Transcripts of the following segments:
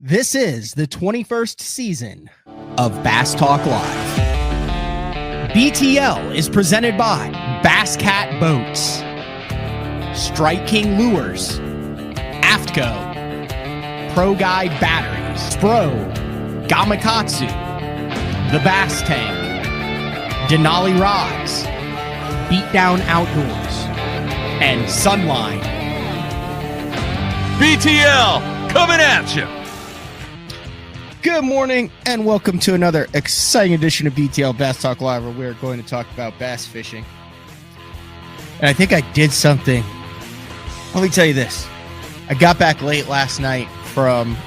This is the 21st season of Bass Talk Live. BTL is presented by Bass Cat Boats, Strike King Lures, Aftco, Pro Guide Batteries, Spro, Gamakatsu, The Bass Tank, Denali Rods, Beatdown Outdoors, and Sunline. BTL coming at you. Good morning and welcome to another exciting edition of BTL Bass Talk Live, where we're going to talk about bass fishing. And I think I did something. Let me tell you this. I got back late last night from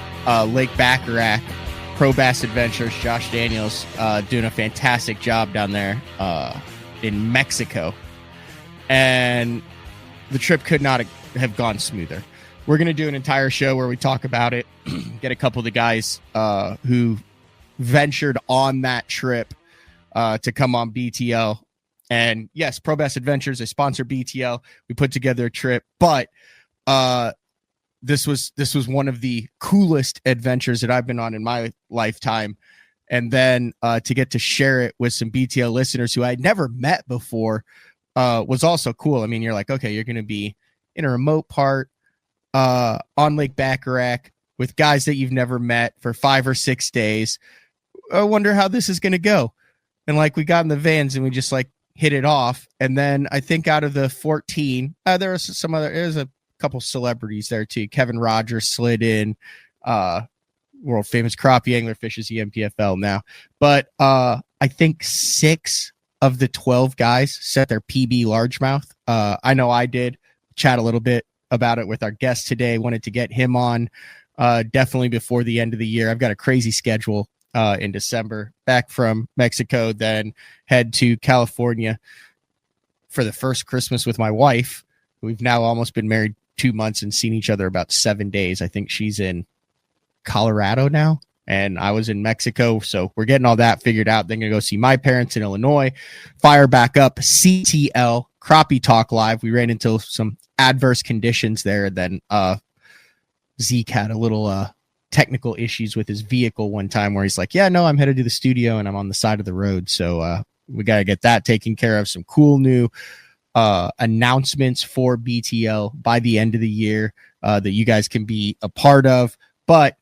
Lake Baccarac, Pro Bass Adventures. Josh Daniels doing a fantastic job down there in Mexico. And the trip could not have gone smoother. We're going to do an entire show where we talk about it, get a couple of the guys who ventured on that trip to come on BTL. And yes, Pro Bass Adventures, they sponsor BTL. We put together a trip, but this was one of the coolest adventures that I've been on in my lifetime. And then to get to share it with some BTL listeners who I'd never met before was also cool. I mean, you're like, okay, you're going to be in a remote part on Lake Baccarac with guys that you've never met for 5 or 6 days. I wonder how this is going to go. And like, we got in the vans and we just like hit it off. And then I think out of the 14, there's a couple celebrities there too. Kevin Rogers slid in, world famous crappie angler, fishes the MPFL now. But I think 6 of the 12 guys set their PB largemouth. I know I did. Chat a little bit about it with our guest today. Wanted to get him on definitely before the end of the year. I've got a crazy schedule in December, back from Mexico, then head to California for the first Christmas with my wife. We've now almost been married 2 months and seen each other about 7 days. I think she's in Colorado now and I was in Mexico. So we're getting all that figured out. Then gonna go see my parents in Illinois, fire back up CTL Crappie Talk Live. We ran into some adverse conditions there. Then Zeke had a little technical issues with his vehicle one time where he's like, yeah, no, I'm headed to the studio and I'm on the side of the road. So we got to get that taken care of. Some cool new announcements for BTL by the end of the year that you guys can be a part of. But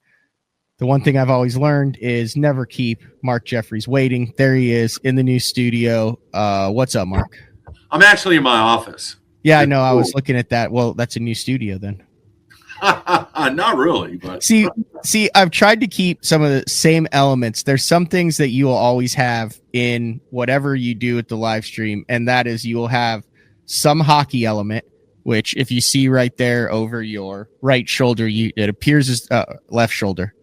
the one thing I've always learned is never keep Mark Jeffries waiting. There he is in the new studio. What's up, Mark? I'm actually in my office. Yeah, I know. I was looking at that. Well, that's a new studio then. Not really, but see, I've tried to keep some of the same elements. There's some things that you will always have in whatever you do at the live stream, and that is you will have some hockey element, which if you see right there over your right shoulder, it appears as left shoulder.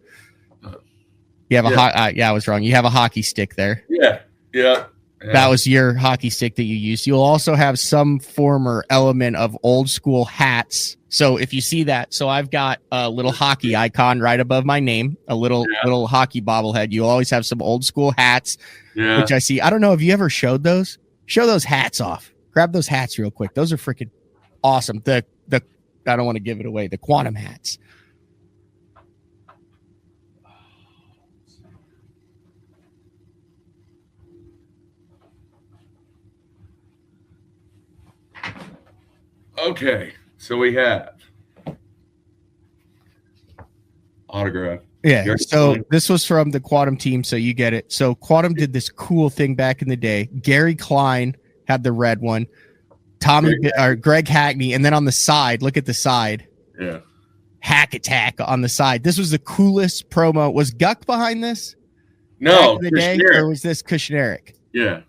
You have I was wrong. You have a hockey stick there. Yeah. That was your hockey stick that you used. You'll also have some form or element of old school hats. So if you see that, so I've got a little hockey icon right above my name, a little hockey bobblehead. You always have some old school hats, which I see. I don't know if you ever showed those. Show those hats off. Grab those hats real quick. Those are freaking awesome. The I don't want to give it away. The quantum hats. Okay, so we have autograph. Yeah, so this was from the Quantum team, so you get it. So Quantum did this cool thing back in the day. Gary Klein had the red one, Greg Hackney, and then on the side, look at the side. Yeah. Hack Attack on the side. This was the coolest promo. Was Guck behind this? No, back in the day, or was this Kushnerek? Yeah.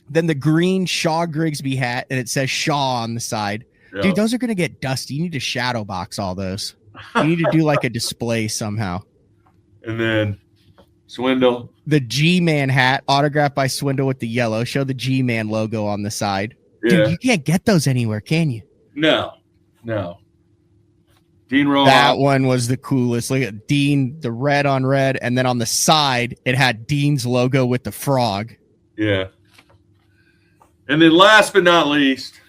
Then the green Shaw Grigsby hat, and it says Shaw on the side. Yep. Dude, those are going to get dusty. You need to shadow box all those. You need to do like a display somehow. And then Swindle. The G-Man hat, autographed by Swindle with the yellow. Show the G-Man logo on the side. Yeah. Dude, you can't get those anywhere, can you? No. Dean Roll. That one was the coolest. Look at Dean, the red on red, and then on the side, it had Dean's logo with the frog. Yeah. And then last but not least,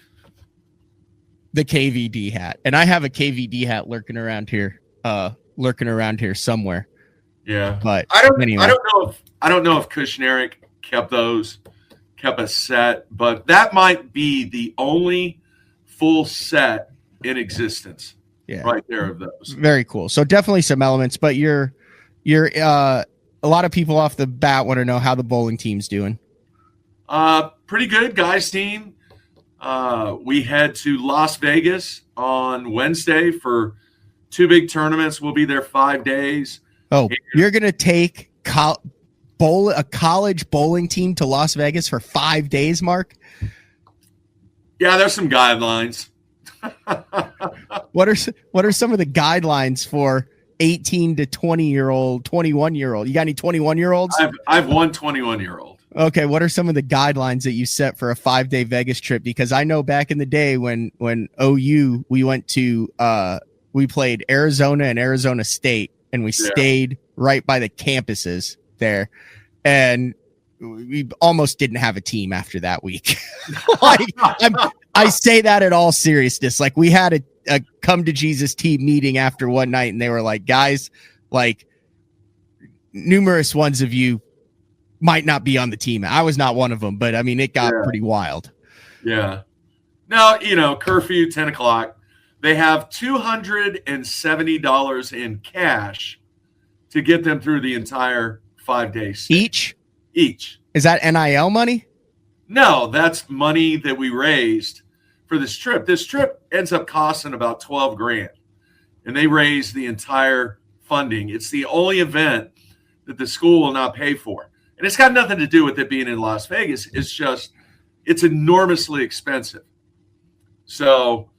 the KVD hat. And I have a KVD hat lurking around here lurking around here somewhere. Yeah, But I don't know if Kushnerek kept a set, but that might be the only full set in existence. Yeah, right there of those. Very cool. So definitely some elements, but you're a lot of people off the bat want to know how the bowling team's doing. Pretty good, guys team. We head to Las Vegas on Wednesday for 2 big tournaments. We'll be there 5 days. Oh, you're going to take a college bowling team to Las Vegas for 5 days, Mark? Yeah, there's some guidelines. What are some of the guidelines for 18 to 20-year-old, 21-year-old? You got any 21-year-olds? I've one 21-year-old. Okay, what are some of the guidelines that you set for a 5-day Vegas trip? Because I know back in the day when OU we went to we played Arizona and Arizona State, and we stayed right by the campuses there, and we almost didn't have a team after that week. I say that in all seriousness. Like, we had a come to Jesus team meeting after one night, and they were like, guys, like, numerous ones of you might not be on the team. I was not one of them, but I mean, it got pretty wild. Yeah. Now, curfew, 10 o'clock. They have $270 in cash to get them through the entire 5 days. Each? Is that NIL money? No, that's money that we raised for this trip. This trip ends up costing about $12,000, and they raise the entire funding. It's the only event that the school will not pay for. And it's got nothing to do with it being in Las Vegas. It's just, it's enormously expensive. So,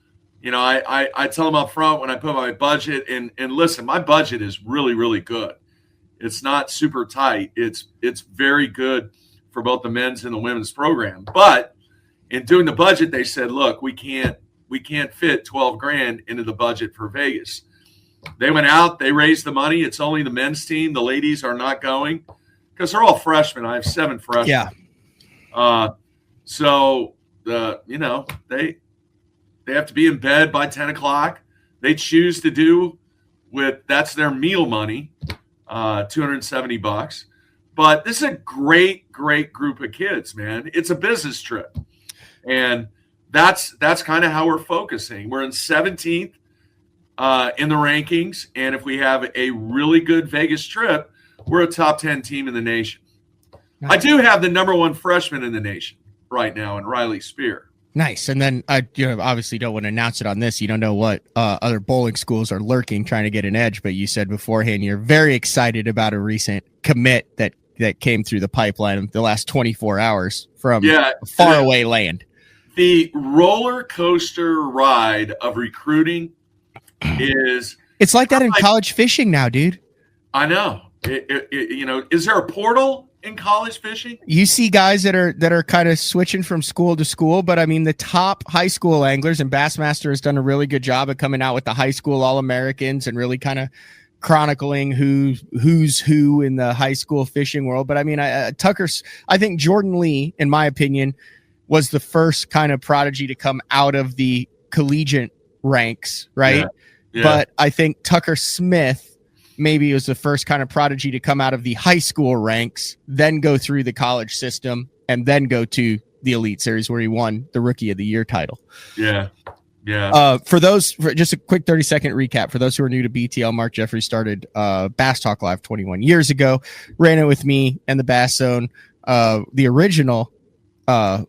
I tell them up front when I put my budget and listen, my budget is really, really good. It's not super tight. It's very good for both the men's and the women's program. But in doing the budget, they said, look, we can't fit $12,000 into the budget for Vegas. They went out, they raised the money. It's only the men's team. The ladies are not going because they're all freshmen. I have 7 freshmen. Yeah. So they have to be in bed by 10 o'clock. They choose to do that's their meal money, $270. But this is a great, great group of kids, man. It's a business trip. And that's kind of how we're focusing. We're in 17th in the rankings. And if we have a really good Vegas trip, we're a top 10 team in the nation. Nice. I do have the number 1 freshman in the nation right now in Riley Spear. Nice. And then I obviously don't want to announce it on this. You don't know what other bowling schools are lurking, trying to get an edge. But you said beforehand you're very excited about a recent commit that came through the pipeline in the last 24 hours from faraway land. The roller coaster ride of recruiting is... It's like that in college fishing now, dude. I know. Is there a portal in college fishing? You see guys that are kind of switching from school to school, but I mean, the top high school anglers, and Bassmaster has done a really good job of coming out with the high school All-Americans and really kind of chronicling who's who in the high school fishing world. But I mean, I think Jordan Lee, in my opinion, was the first kind of prodigy to come out of the collegiate ranks, right? Yeah. But I think Tucker Smith maybe was the first kind of prodigy to come out of the high school ranks, then go through the college system, and then go to the Elite Series where he won the Rookie of the Year title. Yeah. Yeah. For just a quick 30-second recap, for those who are new to BTL, Mark Jeffrey started Bass Talk Live 21 years ago, ran it with me and the Bass Zone, the original. Do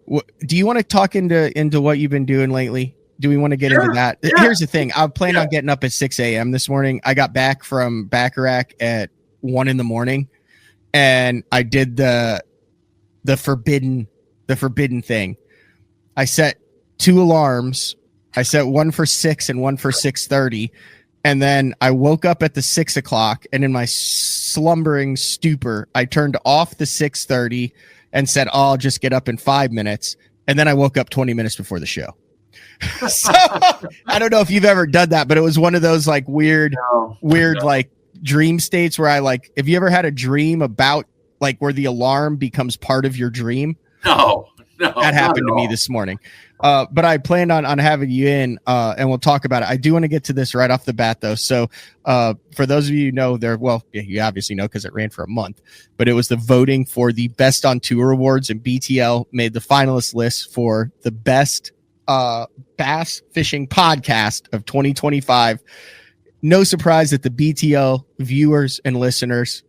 you want to talk into what you've been doing lately? Do we want to get into that? Yeah. Here's the thing. I planned on getting up at 6 a.m. this morning. I got back from Baccarac at 1 a.m, and I did the forbidden thing. I set 2 alarms. I set one for 6 and one for 6:30. And then I woke up at the 6 o'clock, and in my slumbering stupor, I turned off the 6:30 and said, oh, I'll just get up in 5 minutes. And then I woke up 20 minutes before the show. So I don't know if you've ever done that, but it was one of those like weird like dream states where have you ever had a dream about like where the alarm becomes part of your dream? No. No, That not happened at to me all. this morning. But I planned on having you in, and we'll talk about it. I do want to get to this right off the bat, though. So for those of you who know, you obviously know because it ran for a month, but it was the voting for the Best on Tour Awards, and BTL made the finalist list for the best bass fishing podcast of 2025. No surprise that the BTL viewers and listeners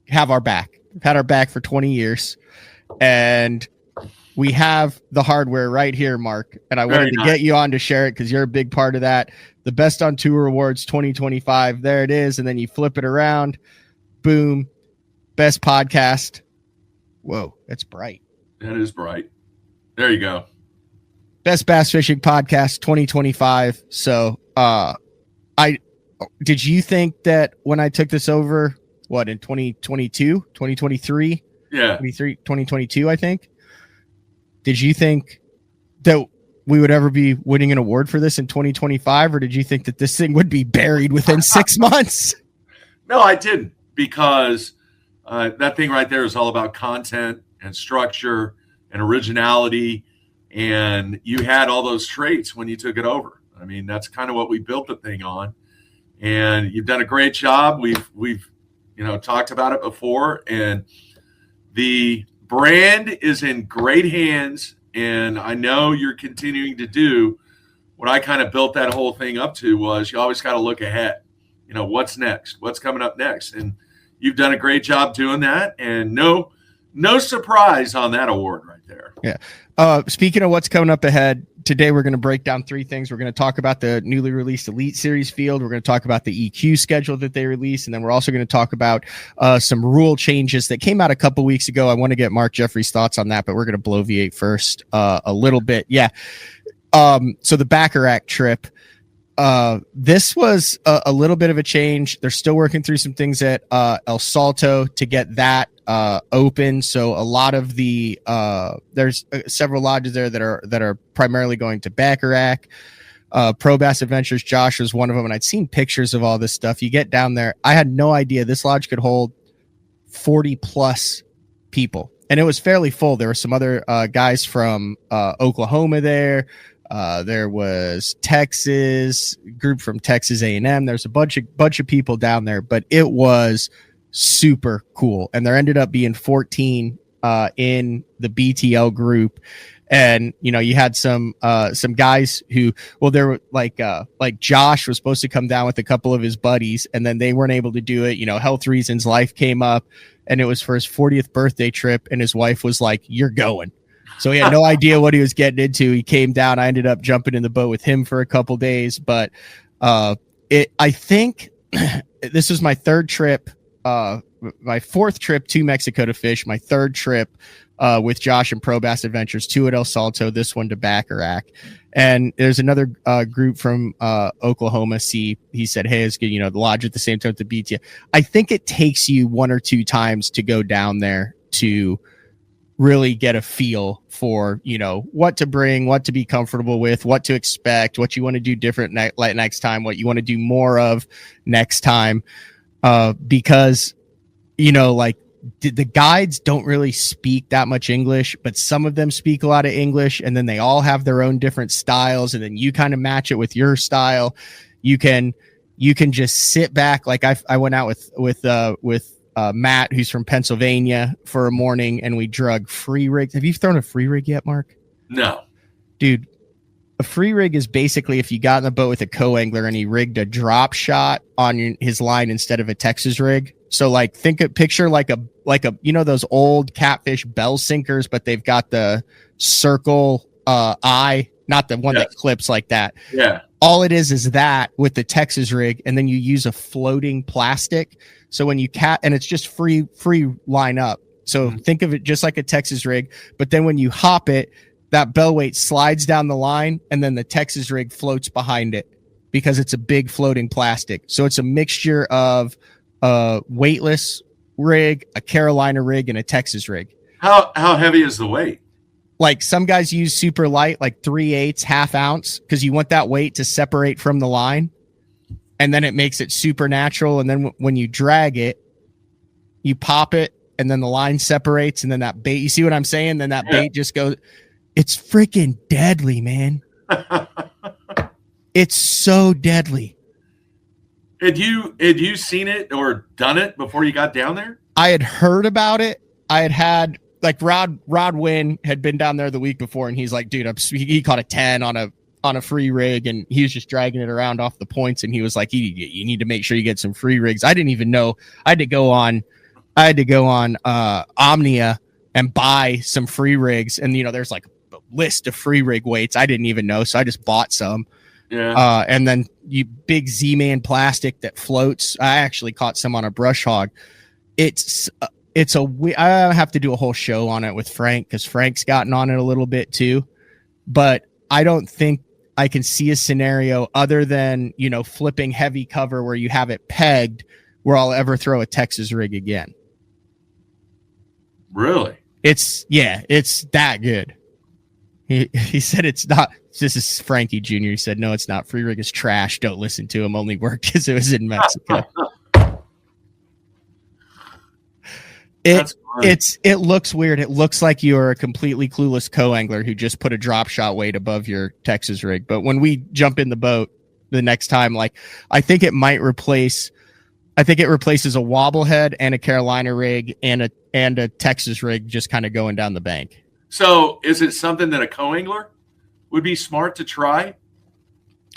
have our back. We've had our back for 20 years, and we have the hardware right here, Mark. And I wanted to get you on to share it because you're a big part of that. The Best on Tour Awards 2025. There it is. And then you flip it around. Boom. Best podcast. Whoa, that's bright. That is bright. There you go. Best Bass Fishing Podcast 2025. So did you think that when I took this over, in 2022, 2023? Yeah. 2022, I think. Did you think that we would ever be winning an award for this in 2025, or did you think that this thing would be buried within 6 months? No, I didn't, because that thing right there is all about content and structure and originality, and you had all those traits when you took it over. I mean, that's kind of what we built the thing on, and you've done a great job. We've talked about it before, and the brand is in great hands, and I know you're continuing to do what I kind of built that whole thing up to. Was you always got to look ahead. What's next? What's coming up next? And you've done a great job doing that, and no surprise on that award right there. Yeah. Speaking of what's coming up ahead, today we're going to break down three things. We're going to talk about the newly released Elite Series field. We're going to talk about the EQ schedule that they released, and then we're also going to talk about some rule changes that came out a couple weeks ago. I want to get Mark Jeffrey's thoughts on that, but we're going to bloviate first a little bit. Yeah. So the Baccarac trip, this was a little bit of a change. They're still working through some things at El Salto to get that open. So a lot of the there's several lodges there that are primarily going to Baccarac. Pro Bass Adventures, Josh was one of them, and I'd seen pictures of all this stuff. You get down there, I had no idea this lodge could hold 40 plus people, and it was fairly full. There were some other guys from Oklahoma there. There was Texas, group from Texas A&M. There's a bunch of people down there, but it was super cool. And there ended up being 14 in the BTL group. And you had some guys who, there were like Josh was supposed to come down with a couple of his buddies, and then they weren't able to do it. Health reasons, life came up, and it was for his 40th birthday trip, and his wife was like, "You're going." So he had no idea what he was getting into. He came down. I ended up jumping in the boat with him for a couple days, but I think this was my third trip, my fourth trip to Mexico to fish, my third trip with Josh and Pro Bass Adventures, two at El Salto, this one to Baccarac. And there's another group from Oklahoma. He said, "Hey, it's good, the lodge at the same time with the BTL." I think it takes you one or two times to go down there to really get a feel for, what to bring, what to be comfortable with, what to expect, what you want to do different next time, what you want to do more of next time. Because, the guides don't really speak that much English, but some of them speak a lot of English, and then they all have their own different styles, and then you kind of match it with your style. You can just sit back. Like I went out with Matt, who's from Pennsylvania, for a morning, and we drug free rigs. Have you thrown a free rig yet, Mark? No. Dude, a free rig is basically if you got in the boat with a co-angler and he rigged a drop shot on his line instead of a Texas rig. So picture like a those old catfish bell sinkers, but they've got the circle eye, not the one that clips like that. Yeah. All it is that with the Texas rig, and then you use a floating plastic. So when you and it's just free line up. So think of it just like a Texas rig, but then when you hop it, that bell weight slides down the line, and then the Texas rig floats behind it because it's a big floating plastic. So it's a mixture of a weightless rig, a Carolina rig, and a Texas rig. How heavy is the weight? Like some guys use super light, like 3/8, half ounce, because you want that weight to separate from the line, and then it makes it super natural. And then when you drag it, you pop it, and then the line separates, and then that bait, you see what I'm saying? Then that Yeah. bait just goes, it's freaking deadly, man. It's so deadly. Had you seen it or done it before you got down there? I had heard about it. I had like Rod Wynn had been down there the week before, and he's like, dude, he caught a 10 on a free rig, and he was just dragging it around off the points, and he was like, you need to make sure you get some free rigs. I didn't even know. I had to go on Omnia and buy some free rigs, and there's like a list of free rig weights I didn't even know, so I just bought some. Yeah. And then you big Z-Man plastic that floats. I actually caught some on a brush hog. I have to do a whole show on it with Frank, because Frank's gotten on it a little bit too, but I don't think I can see a scenario other than, flipping heavy cover where you have it pegged where I'll ever throw a Texas rig again. Really? It's that good. He said it's not. This is Frankie Jr. He said, no, it's not. Free rig is trash. Don't listen to him. Only worked because it was in Mexico. It looks weird. It looks like you're a completely clueless co-angler who just put a drop shot weight above your Texas rig. But when we jump in the boat the next time, I think it replaces a wobblehead and a Carolina rig and a Texas rig just kind of going down the bank. So is it something that a co-angler would be smart to try?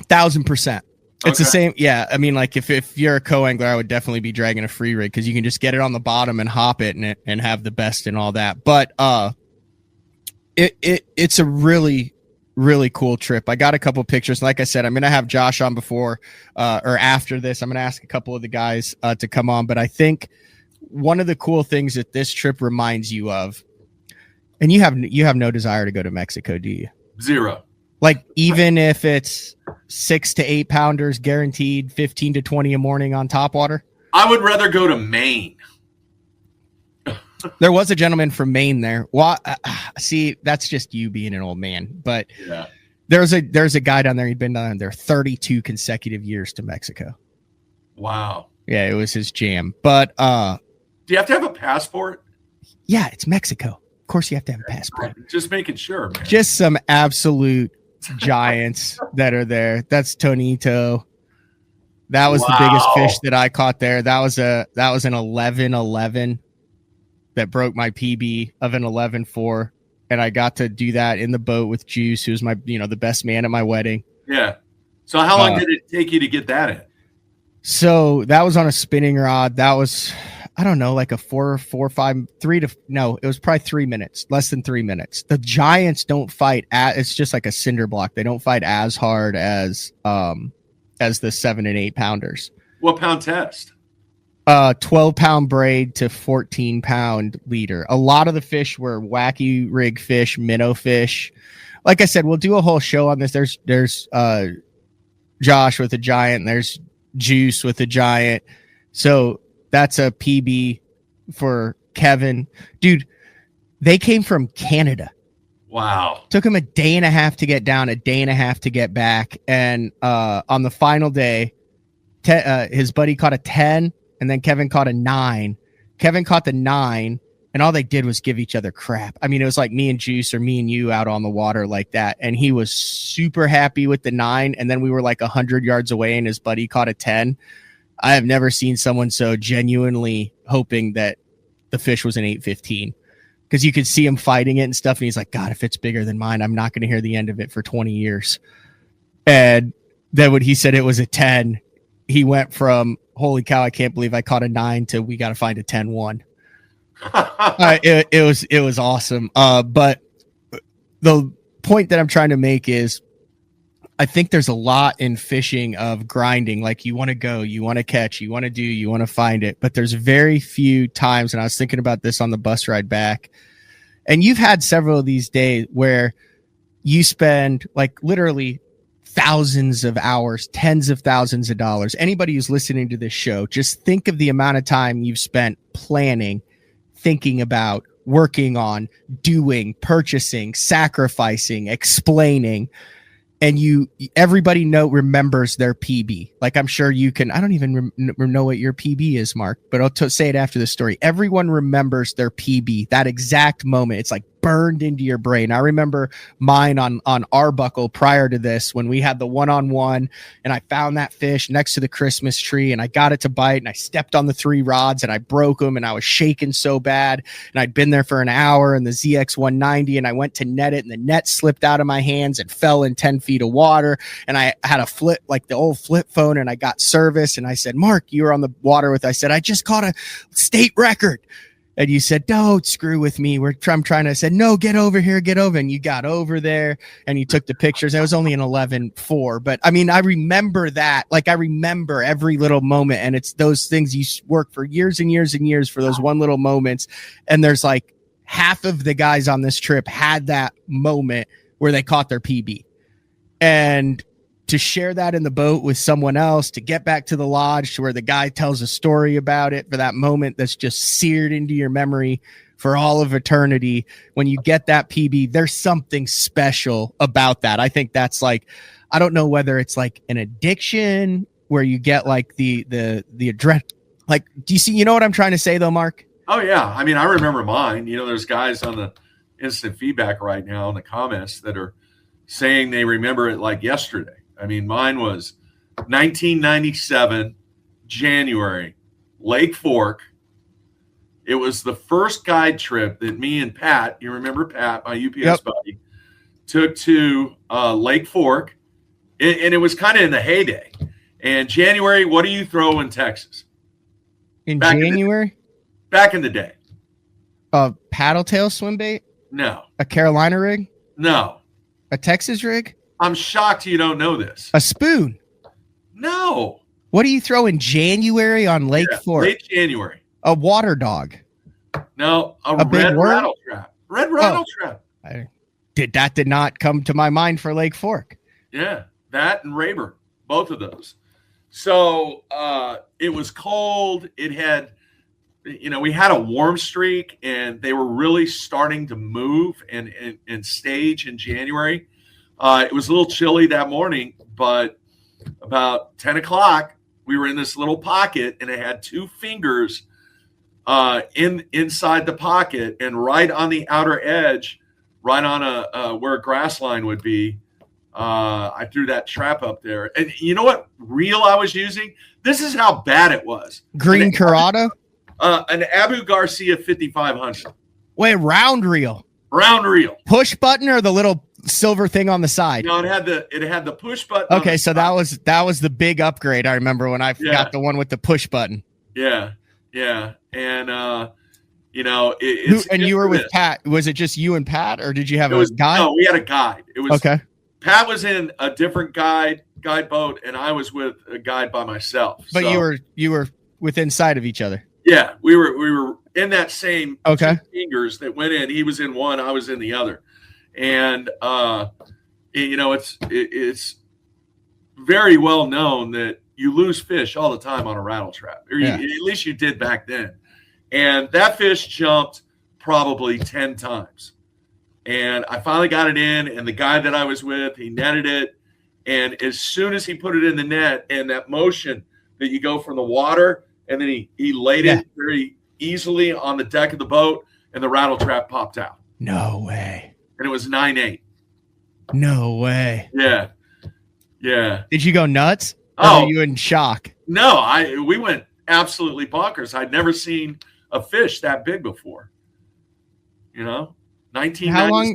1,000%. It's the Okay. same. Yeah. I mean, like if you're a co-angler, I would definitely be dragging a free rig, because you can just get it on the bottom and hop it and have the best and all that. But it's a really, really cool trip. I got a couple pictures. Like I said, I'm going to have Josh on before or after this. I'm going to ask a couple of the guys to come on. But I think one of the cool things that this trip reminds you of, and you have no desire to go to Mexico, do you? Zero. Like, even if it's 6 to 8 pounders guaranteed, 15 to 20 a morning on topwater. I would rather go to Maine. There was a gentleman from Maine there. Well, see, that's just you being an old man. But Yeah. there's a guy down there. He'd been down there 32 consecutive years to Mexico. Wow. Yeah, it was his jam. But Do you have to have a passport? yeah, it's Mexico. Of course, you have to have a passport. Just making sure, man. Just some absolute giants that are there. That's Tonito. That was the biggest fish that I caught there. That was an 11-11 that broke my PB of an 11-4, and I got to do that in the boat with Juice, who's my the best man at my wedding. Yeah. So how long did it take you to get that in? So that was on a spinning rod. That was, I don't know, like a it was probably 3 minutes, less than 3 minutes. The giants don't fight it's just like a cinder block. They don't fight as hard as the 7 and 8 pounders. What pound test? 12-pound braid to 14-pound leader. A lot of the fish were wacky rig fish, minnow fish. Like I said, we'll do a whole show on this. There's Josh with a giant, and there's Juice with a giant. So that's a PB for Kevin. Dude, they came from Canada. Wow. Took him a day and a half to get down, a day and a half to get back. And on the final day, his buddy caught a 10, and then Kevin caught a 9. Kevin caught the 9, and all they did was give each other crap. I mean, it was like me and Juice or me and you out on the water like that. And he was super happy with the 9. And then we were like 100 yards away, and his buddy caught a 10. I have never seen someone so genuinely hoping that the fish was an 8-15, because you could see him fighting it and stuff. And he's like, God, if it's bigger than mine, I'm not going to hear the end of it for 20 years. And then when he said it was a 10, he went from, holy cow, I can't believe I caught a 9 to we got to find a 10-1. It was awesome. But the point that I'm trying to make is, I think there's a lot in fishing of grinding. Like, you want to go, you want to catch, you want to do, you want to find it. But there's very few times, and I was thinking about this on the bus ride back, and you've had several of these days where you spend like literally thousands of hours, tens of thousands of dollars. Anybody who's listening to this show, just think of the amount of time you've spent planning, thinking about, working on, doing, purchasing, sacrificing, explaining. and everybody remembers their PB. Like, I'm sure you can. I don't even know what your PB is, Mark, but I'll say it after the story. Everyone remembers their PB, that exact moment. It's like burned into your brain. I remember mine on Arbuckle prior to this, when we had the one-on-one, and I found that fish next to the Christmas tree, and I got it to bite, and I stepped on the 3 rods, and I broke them, and I was shaking so bad, and I'd been there for an hour in the ZX 190, and I went to net it, and the net slipped out of my hands and fell in 10 feet of water, and I had a flip, like the old flip phone, and I got service, and I said, Mark, you were on the water with, I said, I just caught a state record. And you said, don't screw with me. I'm trying to, I said, no, get over here, get over. And you got over there and you took the pictures. It was only an 11.4. But I mean, I remember that. Like, I remember every little moment. And it's those things you work for years and years and years for those one little moments. And there's like half of the guys on this trip had that moment where they caught their PB. And to share that in the boat with someone else, to get back to the lodge to where the guy tells a story about it, for that moment that's just seared into your memory for all of eternity. When you get that PB, there's something special about that. I think that's like, I don't know whether it's like an addiction where you get like the adrenaline. Like, do you know what I'm trying to say though, Mark? Oh yeah. I mean, I remember mine. There's guys on the instant feedback right now in the comments that are saying they remember it like yesterday. I mean, mine was 1997, January, Lake Fork. It was the first guide trip that me and Pat, you remember Pat, my UPS buddy, took to Lake Fork. And it was kind of in the heyday. And January, what do you throw in Texas? January? Back in the day. A paddle tail swim bait? No. A Carolina rig? No. A Texas rig? I'm shocked you don't know this. A spoon? No. What do you throw in January on Lake Fork? Late January. A water dog? No, a red rattle trap. Red rattle trap. That did not come to my mind for Lake Fork. Yeah, that and Rayburn, both of those. So it was cold. It had, we had a warm streak, and they were really starting to move and stage in January. It was a little chilly that morning, but about 10 o'clock, we were in this little pocket, and it had 2 fingers inside the pocket, and right on the outer edge, right on where a grass line would be, I threw that trap up there. And you know what reel I was using? This is how bad it was. Green Curado? An Abu Garcia 5500. Wait, round reel. Round reel. Push button or the little silver thing on the side? No, it had the push button. Okay, so that was the big upgrade. I remember when I got the one with the push button. Yeah, and and you were with Pat. Was it just you and Pat, or did you have a guide? No, we had a guide. It was okay. Pat was in a different guide boat, and I was with a guide by myself. But you were within sight of each other. Yeah, we were in that same 2 fingers that went in. He was in one, I was in the other. And it's very well known that you lose fish all the time on a rattle trap, or at least you did back then. And that fish jumped probably 10 times. And I finally got it in, and the guy that I was with, he netted it. And as soon as he put it in the net, and that motion that you go from the water, and then he laid it very easily on the deck of the boat, and the rattle trap popped out. No way. And it was 9.8. No way. Yeah. Yeah. Did you go nuts? Or were you in shock? No, we went absolutely bonkers. I'd never seen a fish that big before. 1997. How long?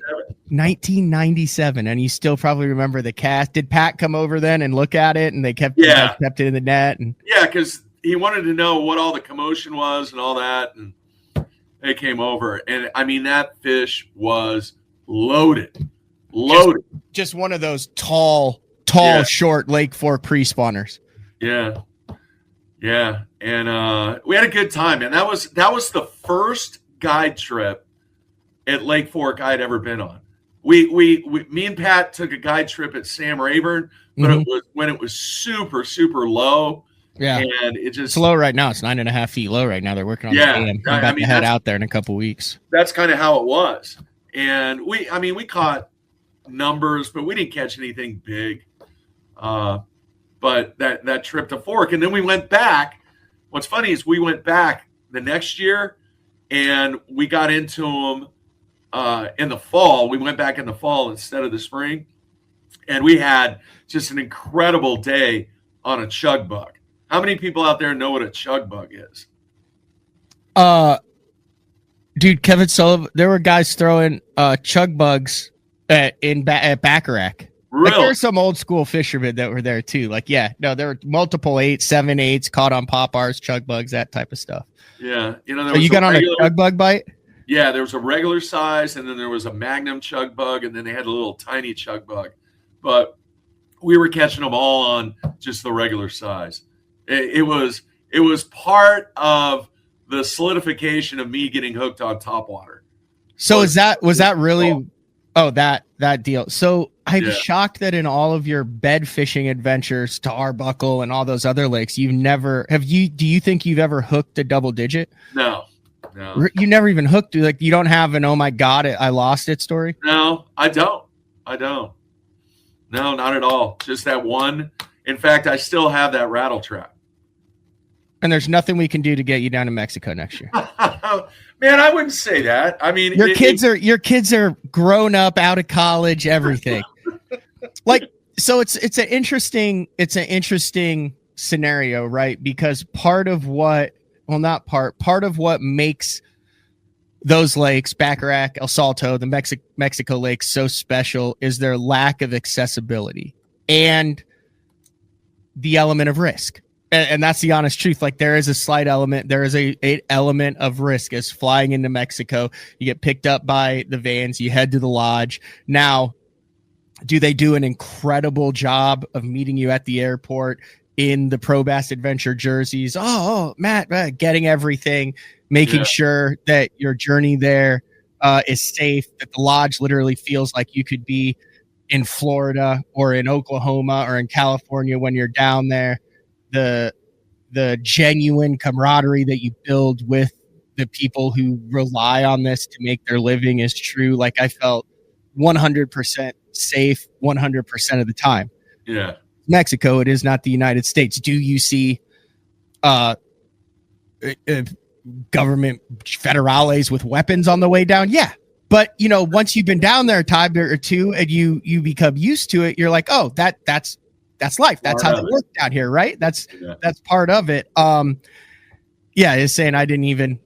1997, and you still probably remember the cast. Did Pat come over then and look at it, and they kept it in the net? And because he wanted to know what all the commotion was and all that, and they came over, and I mean that fish was loaded. Just one of those tall, short Lake Fork pre-spawners. Yeah, and we had a good time, and that was the first guide trip at Lake Fork I'd ever been on. Me and Pat took a guide trip at Sam Rayburn, but it was when it was super, super low. Yeah, and it's low right now. It's 9.5 feet low right now. They're working on the dam. I'm about to head out there in a couple weeks. That's kind of how it was, and we caught numbers, but we didn't catch anything big. But that trip to Fork, and then we went back. What's funny is we went back the next year, and we got into them in the fall. We went back in the fall instead of the spring, and we had just an incredible day on a chug bug. How many people out there know what a chug bug is? Dude, Kevin Sullivan, there were guys throwing chug bugs at Baccarac. Really? Like, there were some old school fishermen that were there too. Like, yeah, no, there were multiple 8s, 7 8s caught on pop-bars, chug bugs, that type of stuff. Yeah. So you got on a chug bug bite? Yeah, there was a regular size, and then there was a magnum chug bug, and then they had a little tiny chug bug. But we were catching them all on just the regular size. It was part of the solidification of me getting hooked on topwater. So was that really that deal? So I'm shocked that in all of your bed fishing adventures to Arbuckle and all those other lakes, do you think you've ever hooked a double digit? No. You never even hooked, like, you don't have an, oh my God, I lost it story? No, I don't. No, not at all. Just that one. In fact, I still have that rattle trap. And there's nothing we can do to get you down to Mexico next year. Man, I wouldn't say that. I mean, your kids are grown up, out of college, everything. Like, so it's an interesting scenario, right? Because part of what makes those lakes, Baccarac, El Salto, the Mexico lakes, so special is their lack of accessibility and the element of risk. And that's the honest truth. Like, there is a slight element. There is a element of risk as flying into Mexico. You get picked up by the vans. You head to the lodge. Now, do they do an incredible job of meeting you at the airport in the Pro Bass Adventure jerseys? Oh, Matt, getting everything, making sure that your journey there is safe, that the lodge literally feels like you could be in Florida or in Oklahoma or in California when you're down there. The genuine camaraderie that you build with the people who rely on this to make their living is true. Like, I felt 100% safe 100% of the time. Yeah. Mexico, it is not the United States. Do you see government federales with weapons on the way down? Yeah. But, once you've been down there a time or two and you become used to it, you're like, oh, that's life. That's how they work down here, right? That's part of it. It's saying I didn't even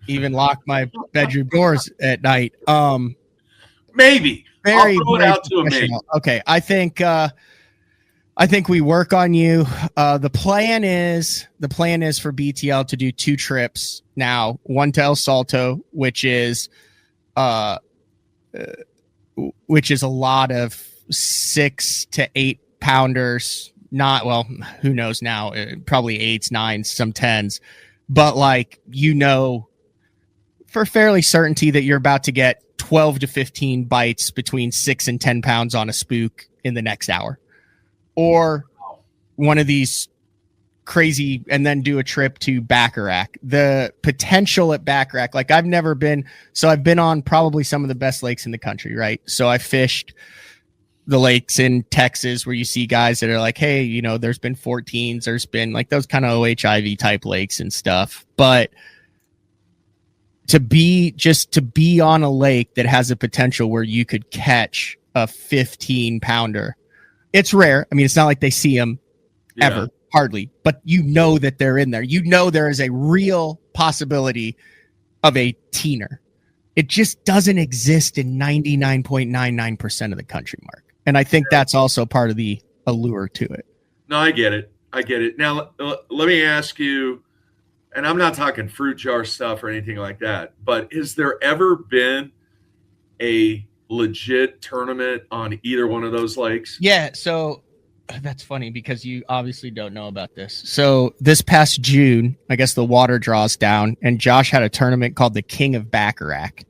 lock my bedroom doors at night. Maybe. Very, I'll throw it out to a maybe. Okay, I think we work on you. The plan is for BTL to do 2 trips now. One to El Salto, which is a lot of 6 to 8 pounders. Not, well, who knows now? Probably 8s, 9s, some 10s. But, like, for fairly certainty that you're about to get 12 to 15 bites between 6 and 10 pounds on a spook in the next hour, or one of these crazy, and then do a trip to Baccarac. The potential at Baccarac, like, I've been on probably some of the best lakes in the country, right? So I fished the lakes in Texas where you see guys that are like, hey, there's been 14s, there's been like those kind of OHIV type lakes and stuff. But to be on a lake that has a potential where you could catch a 15 pounder, it's rare. I mean, it's not like they see them ever, hardly, but that they're in there. There is a real possibility of a teener. It just doesn't exist in 99.99% of the country, Mark. And I think that's also part of the allure to it. No, I get it. Now, let me ask you, and I'm not talking fruit jar stuff or anything like that, but has there ever been a legit tournament on either one of those lakes? Yeah, so that's funny because you obviously don't know about this. So this past June, I guess the water draws down, and Josh had a tournament called the King of Baccarac.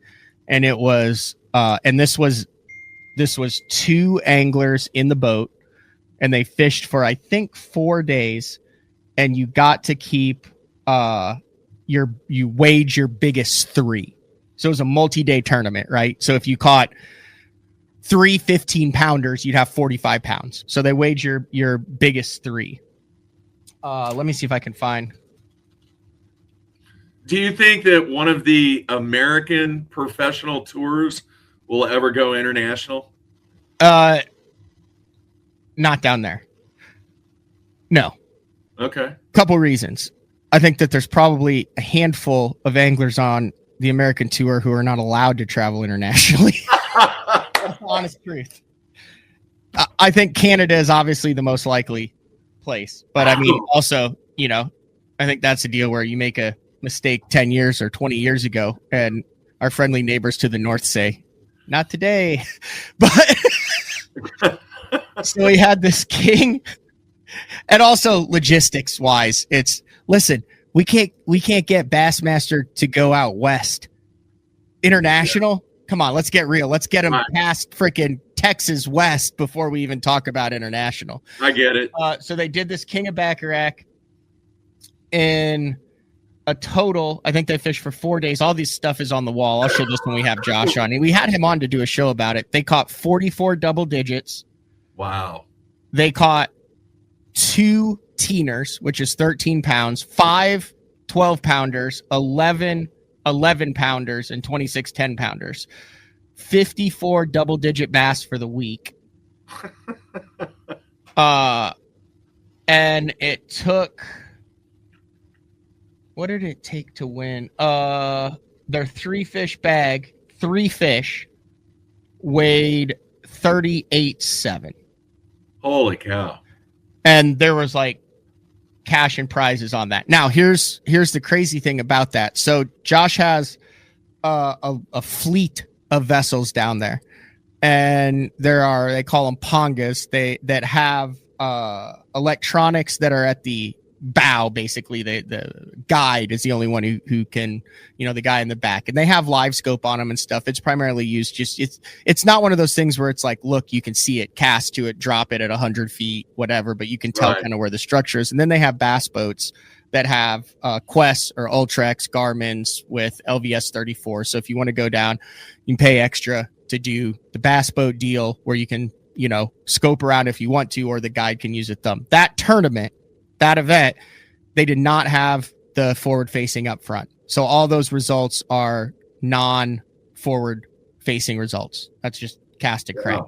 And it was and this was 2 anglers in the boat, and they fished for, I think, 4 days, and you got to keep you wage your biggest 3. So it was a multi-day tournament, right? So if you caught 3 15-pounders, you'd have 45 pounds. So they weighed your biggest 3. Let me see if I can find. Do you think that one of the American professional tours will ever go international? Not down there. No. Okay. Couple reasons. I think that there's probably a handful of anglers on the American tour who are not allowed to travel internationally. That's the honest truth. I think Canada is obviously the most likely place, but I mean, also, I think that's a deal where you make a mistake 10 years or 20 years ago, and our friendly neighbors to the north say, "Not today." But so we had this king, and also logistics wise, listen, we can't get Bassmaster to go out west. International. Come on, let's get real. Let's get him past freaking Texas west before we even talk about international. I get it. So they did this King of Baccarac in a total. I think they fished for 4 days. All this stuff is on the wall. I'll show this when we have Josh on. And we had him on to do a show about it. They caught 44 double digits. Wow. They caught 2 teeners, which is 13 pounds, 5 12-pounders, 11 11-pounders, and 26 10-pounders. 54 double-digit bass for the week. And it took... What did it take to win? Their 3-fish bag, 3 fish, weighed 38.7. Holy cow. And there was like cash and prizes on that. Now, here's the crazy thing about that. So Josh has a fleet of vessels down there, and they call them pongas. That have electronics that are at the bow. Basically, the guide is the only one who can, the guy in the back, and they have live scope on them and stuff. It's primarily used it's not one of those things where it's like, look, you can see it, cast to it, drop it at 100 feet, whatever, but you can tell kind of where the structure is. And then they have bass boats that have Quests or Ultrex Garmin's with LVS 34. So if you want to go down, you can pay extra to do the bass boat deal where you can, scope around if you want to, or the guide can use a thumb. That event, they did not have the forward facing up front. So all those results are non-forward facing results. That's just cast and crank.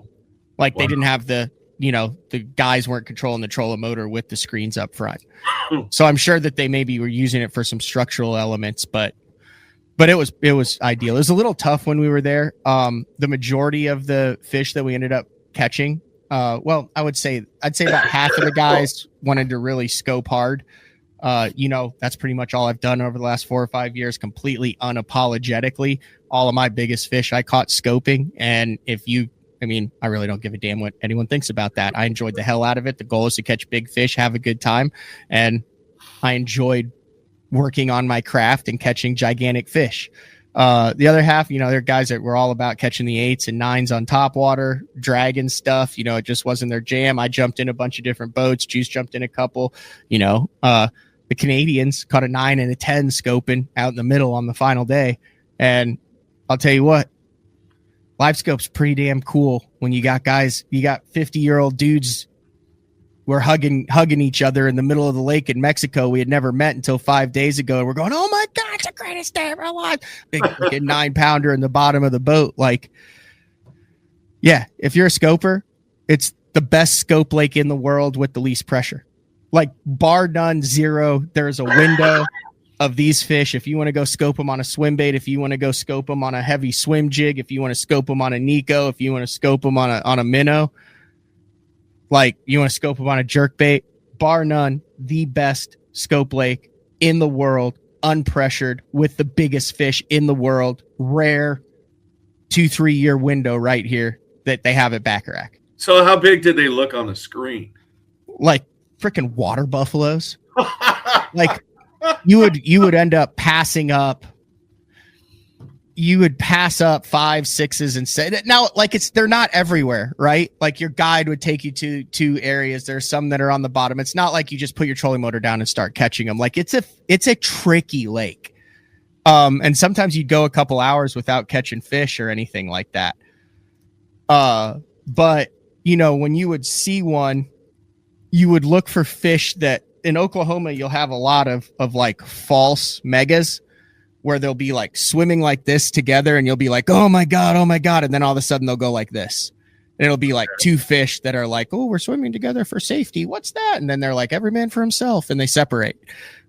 Wow. They didn't have the guys weren't controlling the trolling motor with the screens up front. So I'm sure that they maybe were using it for some structural elements, but it was ideal. It was a little tough when we were there. The majority of the fish that we ended up catching, I'd say about half of the guys wanted to really scope hard. That's pretty much all I've done over the last 4 or 5 years, completely unapologetically. All of my biggest fish I caught scoping. And I really don't give a damn what anyone thinks about that. I enjoyed the hell out of it. The goal is to catch big fish, have a good time. And I enjoyed working on my craft and catching gigantic fish. The other half, there are guys that were all about catching the 8s and 9s on top water, dragon stuff. It just wasn't their jam. I jumped in a bunch of different boats. Juice jumped in a couple. The Canadians caught a 9 and a 10 scoping out in the middle on the final day. And I'll tell you what, live scope's pretty damn cool when you got 50-year-old dudes we're hugging each other in the middle of the lake in Mexico. We had never met until 5 days ago. And we're going, oh my God, it's the greatest day of our life. Big freaking 9-pounder in the bottom of the boat. If you're a scoper, it's the best scope lake in the world with the least pressure. Bar none, zero. There's a window of these fish. If you want to go scope them on a swim bait, if you want to go scope them on a heavy swim jig, if you want to scope them on a Nico, if you want to scope them on a minnow, you want to scope them on a jerk bait, bar none, the best scope lake in the world, unpressured, with the biggest fish in the world. Rare 2-3 year window right here that they have at Baccarac. So how big did they look on the screen? Freaking water buffaloes. You would end up passing up. You would pass up 5, 6s and say now, they're not everywhere, right? Your guide would take you to 2 areas. There's some that are on the bottom. It's not like you just put your trolling motor down and start catching them. It's a tricky lake. And sometimes you'd go a couple hours without catching fish or anything like that. But you know, when you would see one, you would look for fish that in Oklahoma, you'll have a lot of like false megas where they'll be like swimming like this together and you'll be like, oh my God. And then all of a sudden they'll go like this. And it'll be like two fish that are like, oh, we're swimming together for safety. What's that? And then they're like, every man for himself. And they separate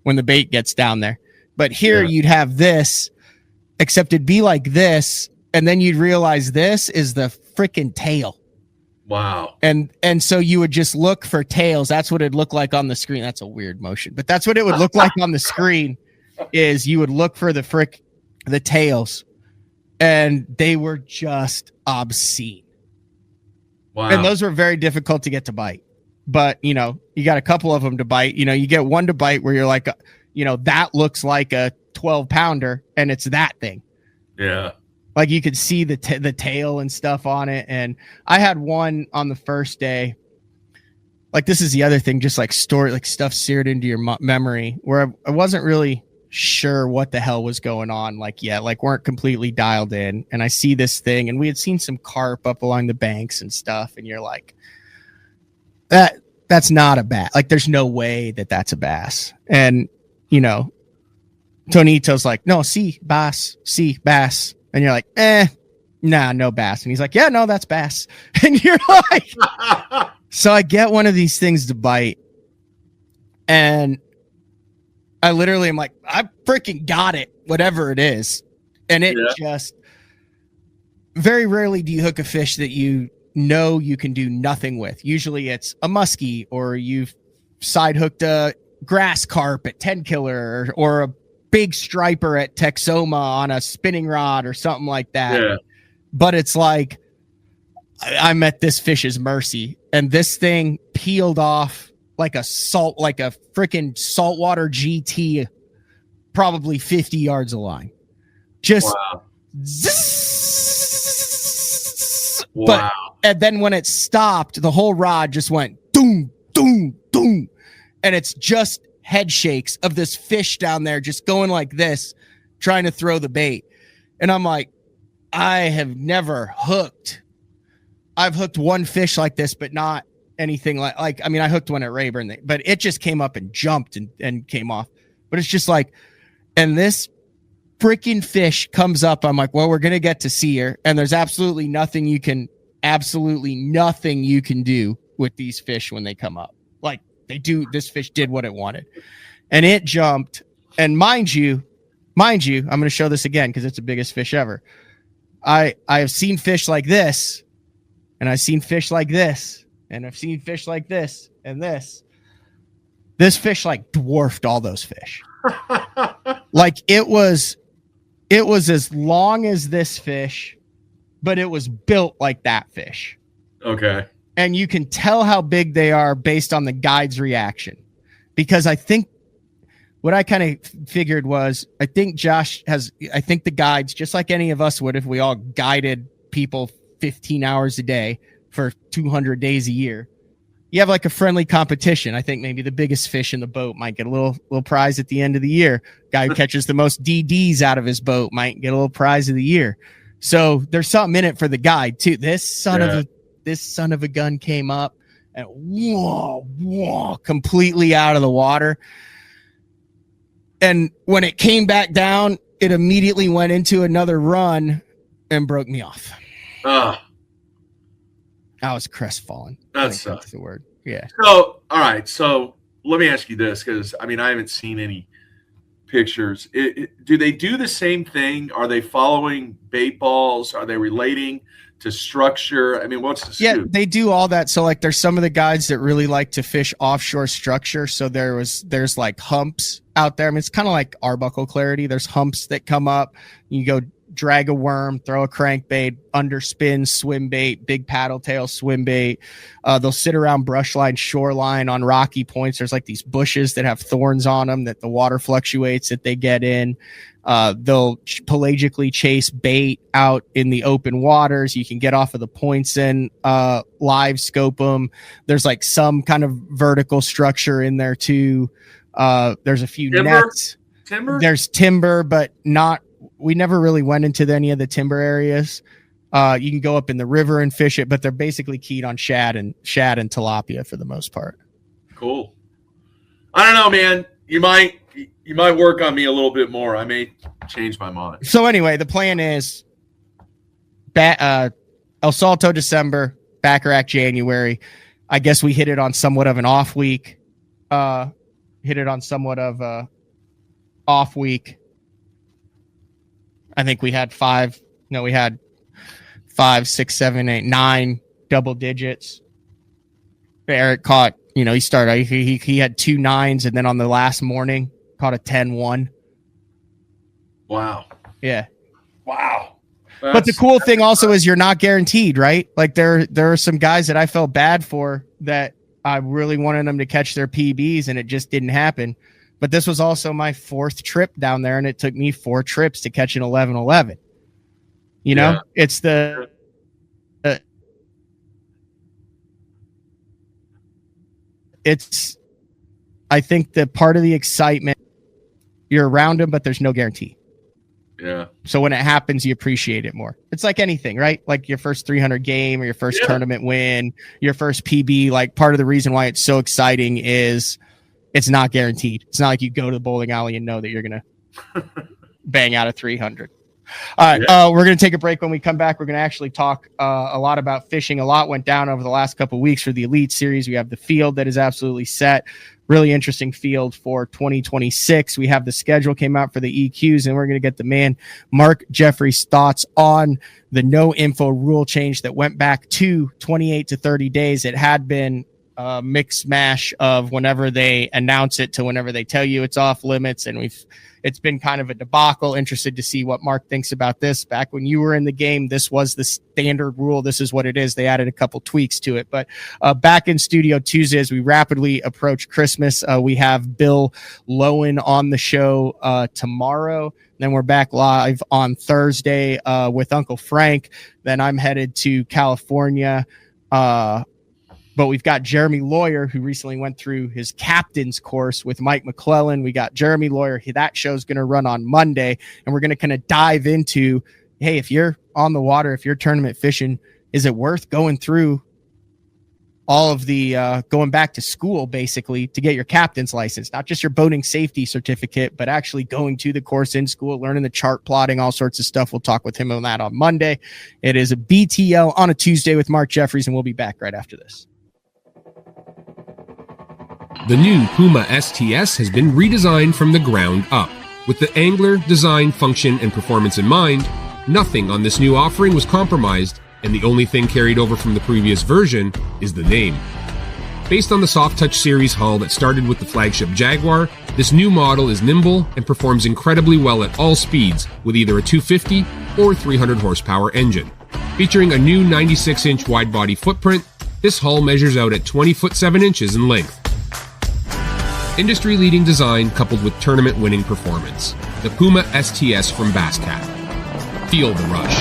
when the bait gets down there. But here you'd have this, except it'd be like this. And then you'd realize this is the freaking tail. Wow. And so you would just look for tails. That's what it'd look like on the screen. That's a weird motion, but that's what it would look like on the screen is you would look for the tails, and they were just obscene. Wow. And those were very difficult to get to bite. But, you know, you got a couple of them to bite. You know, you get one to bite where you're like, you know, that looks like a 12-pounder, and it's that thing. Yeah. Like you could see the tail and stuff on it. And I had one on the first day. Like this is the other thing, just like stuff seared into your memory where I wasn't really sure what the hell was going on. Like, like weren't completely dialed in. And I see this thing, and we had seen some carp up along the banks and stuff. And you're like, that's not a bass. Like there's no way that's a bass. And, you know, Tonito's like, no, see bass. And you're like, nah, no bass. And he's like, yeah, no, that's bass. And you're like, so I get one of these things to bite. And I literally am like, I freaking got it, whatever it is. And it just, very rarely do you hook a fish that you know you can do nothing with. Usually it's a muskie, or you've side hooked a grass carp at 10 killer, or a big striper at Texoma on a spinning rod or something like that. Yeah. But it's like I'm at this fish's mercy, and this thing peeled off like a freaking saltwater GT, probably 50 yards of line. Just wow. But and then when it stopped, the whole rod just went doom, doom, doom. And it's just head shakes of this fish down there just going like this, trying to throw the bait. And I'm like, I have never hooked. I've hooked one fish like this, but not anything like I mean, I hooked one at Rayburn, but it just came up and jumped and came off. But it's just like, and this freaking fish comes up. I'm like, well, we're going to get to see her. And there's absolutely nothing you can do with these fish when they come up. Like, this fish did what it wanted, and it jumped. And mind you, I'm going to show this again because it's the biggest fish ever. I have seen fish like this, and I've seen fish like this, and I've seen fish like this and this. This fish like dwarfed all those fish. Like it was as long as this fish, but it was built like that fish. Okay. And you can tell how big they are based on the guide's reaction. Because I think what I kind of figured was, I think the guides, just like any of us would if we all guided people 15 hours a day for 200 days a year, you have like a friendly competition. I think maybe the biggest fish in the boat might get a little prize at the end of the year. Guy who catches the most DDs out of his boat might get a little prize of the year. So there's something in it for the guide too. This son of a gun came up and whoa, completely out of the water. And when it came back down, it immediately went into another run and broke me off. I was crestfallen. That's the word. Yeah. So, all right. So let me ask you this, because I mean, I haven't seen any pictures. Do they do the same thing? Are they following bait balls? Are they relating to structure? I mean, what's the scoop? Yeah, they do all that. So like there's some of the guides that really like to fish offshore structure. So there's like humps out there. I mean, it's kind of like Arbuckle Clarity. There's humps that come up. You go drag a worm, throw a crankbait, underspin, swim bait, big paddle tail, swim bait. They'll sit around brush line, shoreline on rocky points. There's like these bushes that have thorns on them that the water fluctuates that they get in. They'll pelagically chase bait out in the open waters. You can get off of the points and live scope them. There's like some kind of vertical structure in there too. There's a few nets. Timber? There's timber, but not. We never really went into any of the timber areas. You can go up in the river and fish it, but they're basically keyed on shad and tilapia for the most part. Cool. I don't know, man. You might work on me a little bit more. I may change my mind. So anyway, the plan is El Salto December, Baccarac January. I guess we hit it on somewhat of an off week. I think we had 5, 6, 7, 8, 9 double digits. Eric caught, he had 2 9s, and then on the last morning caught a 10-1. Wow. Yeah. Wow. But the cool thing also is you're not guaranteed, right? Like there are some guys that I felt bad for that I really wanted them to catch their PBs and it just didn't happen. But this was also my 4th trip down there, and it took me 4 trips to catch an 11-11. It's I think the part of the excitement, you're around them, but there's no guarantee. Yeah. So when it happens, you appreciate it more. It's like anything, right? Like your first 300 game or your first tournament win, your first PB. Like part of the reason why it's so exciting is it's not guaranteed. It's not like you go to the bowling alley and know that you're going to bang out a 300. All right. We're going to take a break. When we come back, we're going to actually talk a lot about fishing. A lot went down over the last couple of weeks for the Elite Series. We have the field that is absolutely set. Really interesting field for 2026. We have the schedule came out for the EQs, and we're going to get the man Mark Jeffrey's thoughts on the no info rule change that went back to 28 to 30 days. It had been a mix mash of whenever they announce it to whenever they tell you it's off limits, and it's been kind of a debacle. Interested to see what Mark thinks about this. Back when you were in the game, this was the standard rule. This is what it is. They added a couple tweaks to it. But back in studio Tuesday, as we rapidly approach Christmas, we have Bill Lowen on the show tomorrow. Then we're back live on Thursday with Uncle Frank. Then I'm headed to California. But we've got Jeremy Lawyer, who recently went through his captain's course with Mike McClellan. We got Jeremy Lawyer. That show's going to run on Monday, and we're going to kind of dive into, hey, if you're on the water, if you're tournament fishing, is it worth going through all of the going back to school, basically, to get your captain's license? Not just your boating safety certificate, but actually going to the course in school, learning the chart plotting, all sorts of stuff. We'll talk with him on that on Monday. It is a BTL on a Tuesday with Mark Jeffries, and we'll be back right after this. The new Puma STS has been redesigned from the ground up. With the angler, design, function, and performance in mind, nothing on this new offering was compromised, and the only thing carried over from the previous version is the name. Based on the Soft Touch series hull that started with the flagship Jaguar, this new model is nimble and performs incredibly well at all speeds with either a 250 or 300 horsepower engine. Featuring a new 96-inch wide-body footprint, this hull measures out at 20 foot 7 inches in length. Industry-leading design coupled with tournament-winning performance. The Puma STS from Basscat. Feel the rush.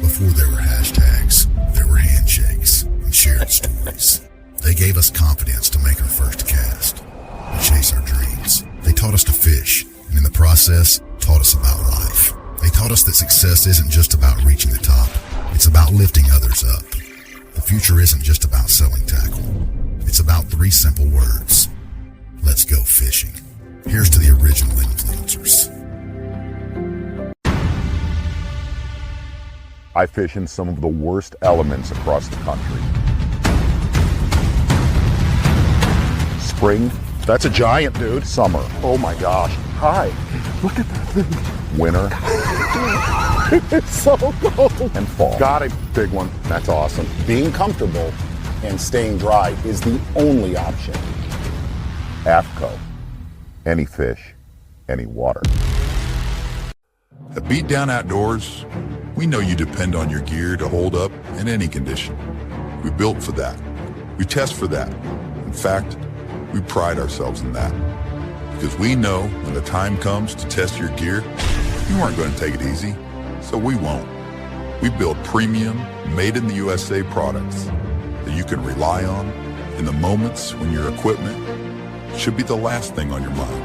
Before there were hashtags, there were handshakes and shared stories. They gave us confidence to make our first cast and chase our dreams. They taught us to fish, and in the process, taught us about life. They taught us that success isn't just about reaching the top. It's about lifting others up. The future isn't just about selling tackle. It's about 3 simple words. Let's go fishing. Here's to the original influencers. I fish in some of the worst elements across the country. Spring, that's a giant, dude. Summer, oh my gosh. Hi, look at that thing. Winter. It's so cold. And fall. Got a big one. That's awesome. Being comfortable and staying dry is the only option. AFCO. Any fish, any water. At Beatdown Outdoors, we know you depend on your gear to hold up in any condition. We built for that. We test for that. In fact, we pride ourselves in that. Because we know when the time comes to test your gear, you aren't going to take it easy. So we won't. We build premium, made-in-the-USA products that you can rely on in the moments when your equipment should be the last thing on your mind.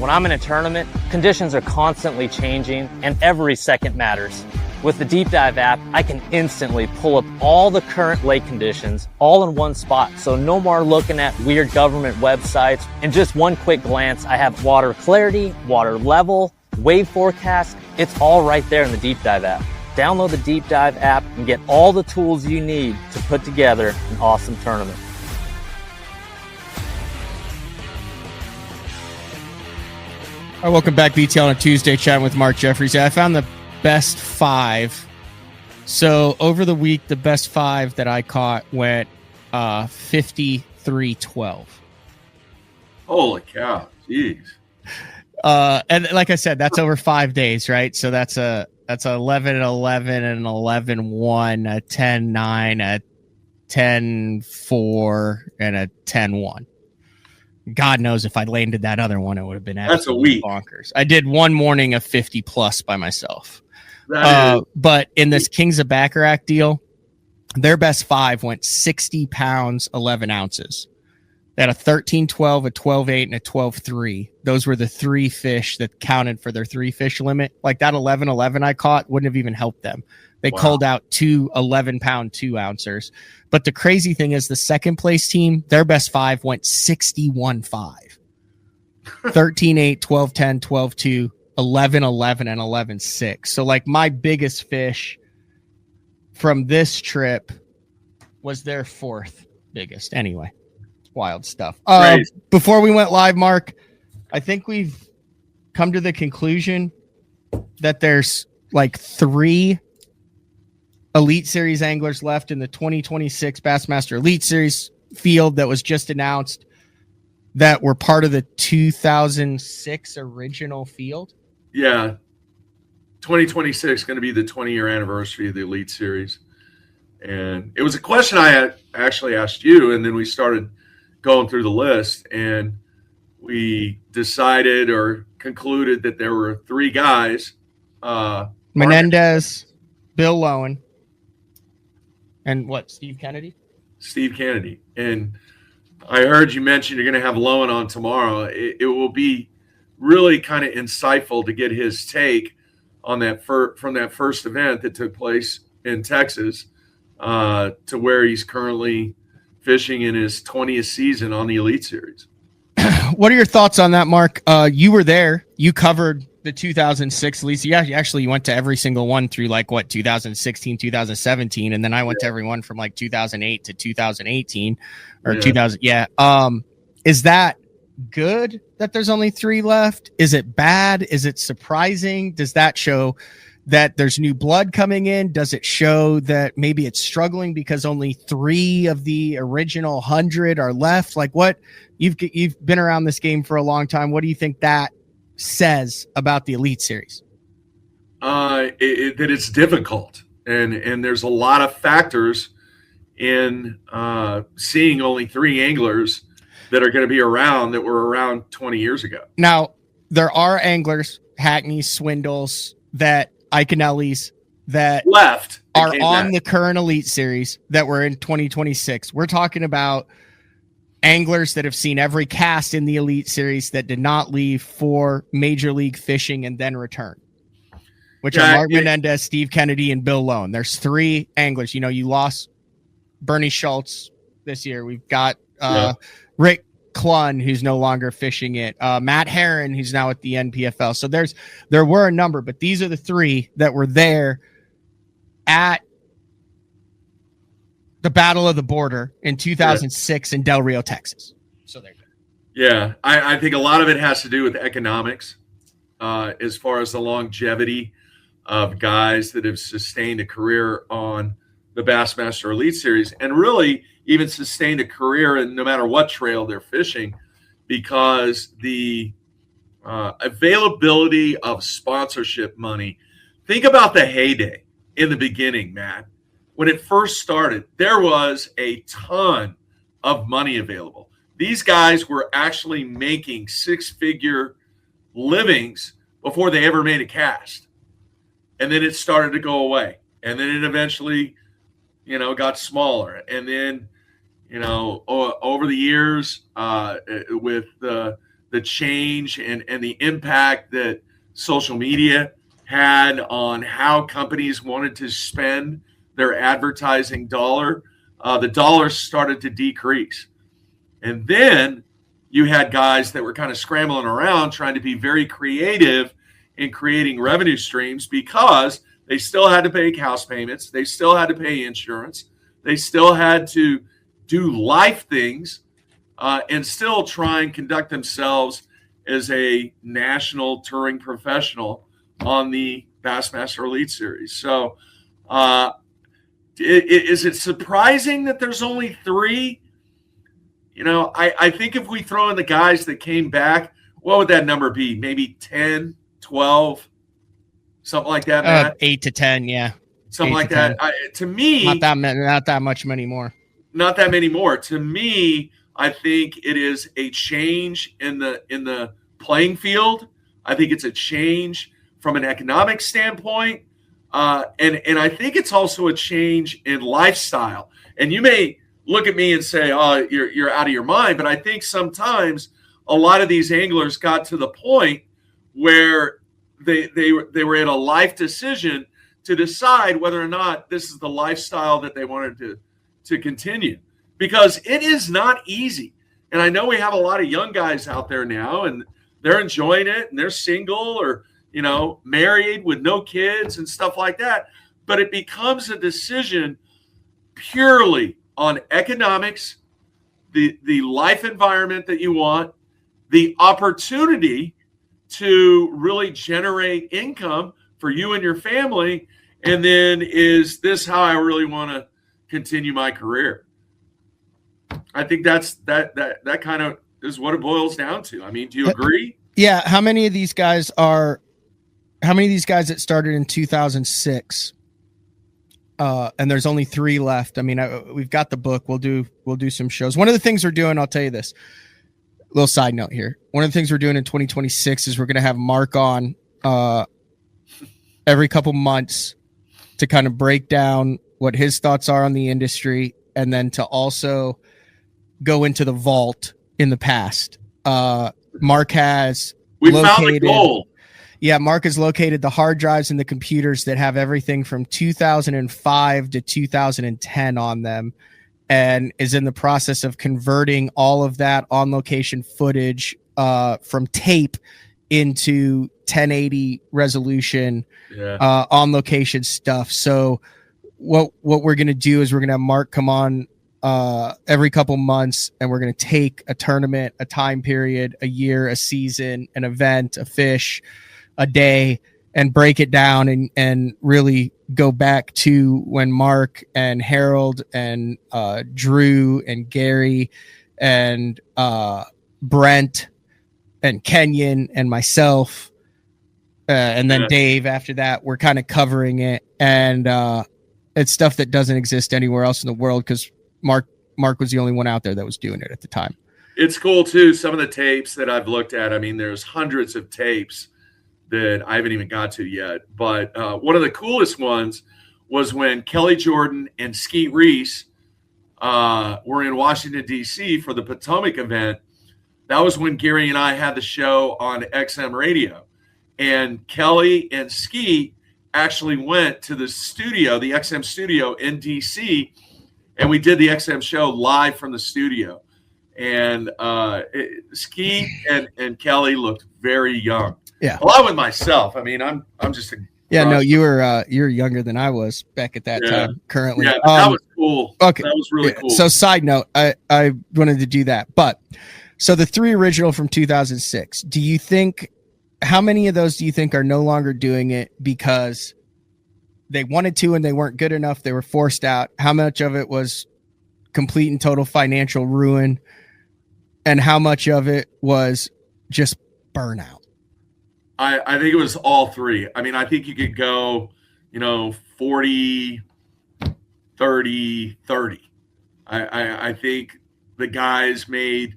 When I'm in a tournament, conditions are constantly changing and every second matters. With the Deep Dive app, I can instantly pull up all the current lake conditions all in one spot. So no more looking at weird government websites. In just one quick glance, I have water clarity, water level, wave forecast. It's all right there in the Deep Dive app. Download the Deep Dive app and get all the tools you need to put together an awesome tournament. All right, welcome back, BTL on a Tuesday, chatting with Mark Jeffries. I found the best 5. So over the week, the best 5 that I caught went 53-12. Holy cow. Jeez. And like I said, that's over 5 days, right? So that's 11-11 and 11-1, a 10-9, a 10-4, and a 10-1. God knows if I landed that other one, it would have been absolutely bonkers. I did one morning of 50 plus by myself. But in this Kings of Baccarac deal, their best 5 went 60 pounds, 11 ounces. They had a 13-12, a 12-8, and a 12-3. Those were the 3 fish that counted for their 3 fish limit. Like that 11-11 I caught wouldn't have even helped them. They culled out 2 11-pound 2-ouncers. But the crazy thing is the second place team, their best 5 went 61-5. 13-8, 12-10, 12-2, 11-11, and 11-6. So like my biggest fish from this trip was their 4th biggest. Anyway, wild stuff. Before we went live, Mark, I think we've come to the conclusion that there's like 3 Elite Series anglers left in the 2026 Bassmaster Elite Series field that was just announced that were part of the 2006 original field. Yeah. 2026 is going to be the 20-year anniversary of the Elite Series. And it was a question I had actually asked you, and then we started going through the list, and we decided or concluded that there were 3 guys. Menendez, Bill Lowen, and what, Steve Kennedy? Steve Kennedy. And I heard you mention you're going to have Lowen on tomorrow. It will be really kind of insightful to get his take on that from that first event that took place in Texas to where he's currently fishing in his 20th season on the Elite Series. What are your thoughts on that, Mark? You were there. You covered the 2006 Elite. Yeah, you went to every single one through 2016, 2017, and then I went to every one from 2008 to 2018 or 2000. Yeah. Is that good that there's only 3 left? Is it bad? Is it surprising? Does that show that there's new blood coming in? Does it show that maybe it's struggling because only 3 of the original 100 are left? Like, what you've been around this game for a long time. What do you think that says about the Elite Series? That it's difficult, and there's a lot of factors in seeing only 3 anglers that are going to be around that were around 20 years ago. Now, there are anglers, Hackneys, Swindles, that Iconellis that left are on the current Elite Series that were in 2026. We're talking about anglers that have seen every cast in the Elite Series that did not leave for Major League Fishing and then return, which are Mark Menendez, Steve Kennedy, and Bill Lowen. There's 3 anglers. You lost Bernie Schultz this year. We've got Rick Klun, who's no longer fishing it. Matt Herron, who's now at the NPFL. So there were a number, but these are the 3 that were there at the Battle of the Border in 2006 in Del Rio, Texas. So there you go. Yeah, I think a lot of it has to do with economics as far as the longevity of guys that have sustained a career on the Bassmaster Elite Series and really even sustained a career in no matter what trail they're fishing, because the availability of sponsorship money. Think about the heyday in the beginning, Matt. When it first started, there was a ton of money available. These guys were actually making 6-figure livings before they ever made a cast. And then it started to go away. And then it eventually, got smaller. And then, over the years, with the the change and the impact that social media had on how companies wanted to spend their advertising dollar, the dollar started to decrease. And then you had guys that were kind of scrambling around trying to be very creative in creating revenue streams because they still had to pay house payments. They still had to pay insurance. They still had to do life things and still try and conduct themselves as a national touring professional on the Bassmaster Elite Series. So is it surprising that there's only 3? You know, I think if we throw in the guys that came back, what would that number be? Maybe 10, 12, something like that, Matt? 8 to 10, yeah. Something like that. To me, not that much many more. Not that many more. To me, I think it is a change in the playing field. I think it's a change from an economic standpoint, and I think it's also a change in lifestyle. And you may look at me and say, "Oh, you're out of your mind," but I think sometimes a lot of these anglers got to the point where they were in a life decision to decide whether or not this is the lifestyle that they wanted to continue, because it is not easy. And I know we have a lot of young guys out there now, and they're enjoying it, and they're single or, you know, married with no kids and stuff like that. But it becomes a decision purely on economics, the life environment that you want, the opportunity to really generate income for you and your family, and then is this how I really want to continue my career? I think that kind of is what it boils down to. I mean, do you agree? Yeah. How many of these guys that started in 2006? And there's only 3 left. I mean, we've got the book. We'll do some shows. One of the things we're doing, I'll tell you this, little side note here. One of the things we're doing in 2026 is we're going to have Mark on every couple months to kind of break down what his thoughts are on the industry, and then to also go into the vault in the past. Mark has found the gold. Yeah, Mark has located the hard drives and the computers that have everything from 2005 to 2010 on them, and is in the process of converting all of that on-location footage from tape into 1080 resolution on-location stuff. So what we're going to do is we're going to have Mark come on every couple months, and we're going to take a tournament, a time period, a year, a season, an event, a fish, a day, and break it down and really go back to when Mark and Harold and Drew and Gary and Brent and Kenyon and myself and then Dave after that, we're kind of covering it. And it's stuff that doesn't exist anywhere else in the world because Mark was the only one out there that was doing it at the time. It's cool too. Some of the tapes that I've looked at, I mean, there's hundreds of tapes that I haven't even got to yet. But one of the coolest ones was when Kelly Jordan and Skeet Reese were in Washington, D.C. for the Potomac event. That was when Gary and I had the show on XM radio. And Kelly and Skeet actually went to the studio, the XM studio in D.C., and we did the XM show live from the studio. And Skeet and Kelly looked very young. Yeah. Well, I with myself. I mean, I'm just a you're younger than I was back at that time. Currently, yeah, that was cool. Okay, that was really cool. So, side note, I wanted to do that, but so the 3 original from 2006. Do you think how many of those do you think are no longer doing it because they wanted to and they weren't good enough? They were forced out. How much of it was complete and total financial ruin, and how much of it was just burnout? I think it was all 3. I mean, I think you could go, 40, 30, 30. I think the guys made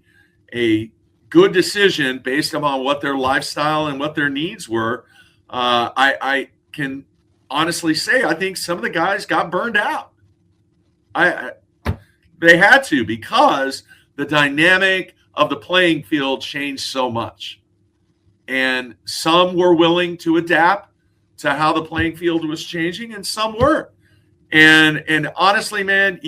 a good decision based upon what their lifestyle and what their needs were. I can honestly say I think some of the guys got burned out. They had to, because the dynamic of the playing field changed so much. And some were willing to adapt to how the playing field was changing, and some weren't. And honestly, man,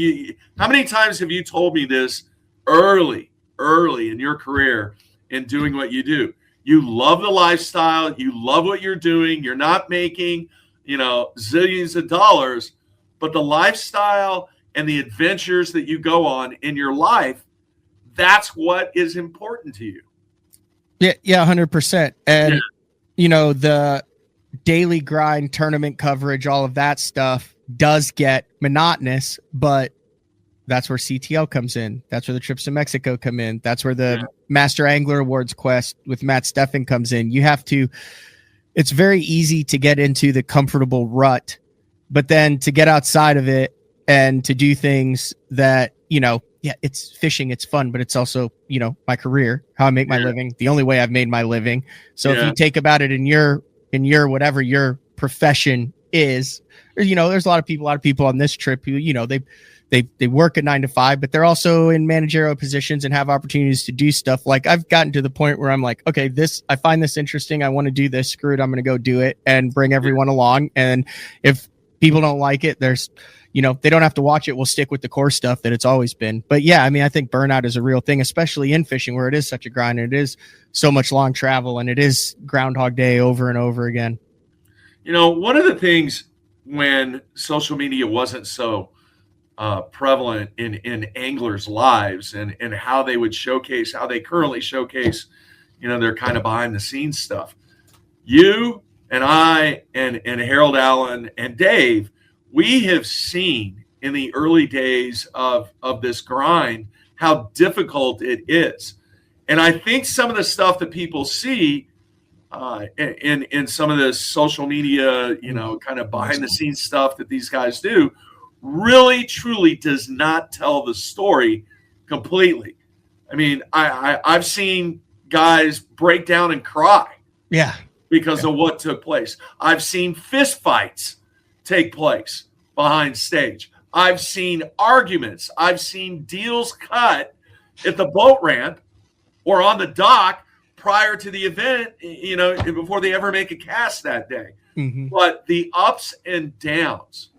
how many times have you told me this early in your career in doing what you do? You love the lifestyle. You love what you're doing. You're not making, zillions of dollars, but the lifestyle and the adventures that you go on in your life, that's what is important to you. Yeah, 100%. And, the daily grind, tournament coverage, all of that stuff does get monotonous, but that's where CTL comes in. That's where the trips to Mexico come in. That's where the Master Angler Awards quest with Matt Steffen comes in. It's very easy to get into the comfortable rut, but then to get outside of it and to do things that, it's fishing, it's fun, but it's also, my career, how I make my living, the only way I've made my living. So if you take about it in your whatever your profession is, there's a lot of people on this trip who, they work at 9 to 5, but they're also in managerial positions and have opportunities to do stuff. Like I've gotten to the point where I'm like, okay, I find this interesting. I want to do this. Screw it. I'm going to go do it and bring everyone along. And if people don't like it, there's, they don't have to watch it. We'll stick with the core stuff that it's always been. But yeah, I think burnout is a real thing, especially in fishing where it is such a grind and it is so much long travel and it is Groundhog Day over and over again. One of the things when social media wasn't so prevalent in anglers' lives and how they would showcase, how they currently showcase, their kind of behind the scenes stuff. You and I and Harold Allen and Dave, we have seen in the early days of this grind how difficult it is. And I think some of the stuff that people see in some of the social media, kind of behind the scenes stuff that these guys do really truly does not tell the story completely. I've seen guys break down and cry because of what took place. I've seen fist fights take place behind stage. I've seen arguments. I've seen deals cut at the boat ramp or on the dock prior to the event, before they ever make a cast that day. Mm-hmm. But the ups and downs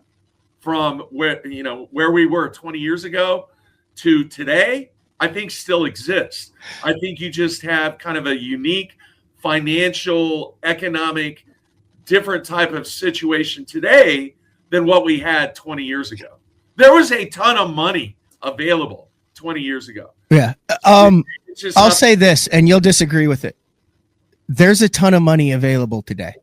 from where we were 20 years ago to today, I think still exists. I think you just have kind of a unique financial, economic, different type of situation today than what we had 20 years ago. There was a ton of money available 20 years ago. Yeah. I'll say this, and you'll disagree with it. There's a ton of money available today.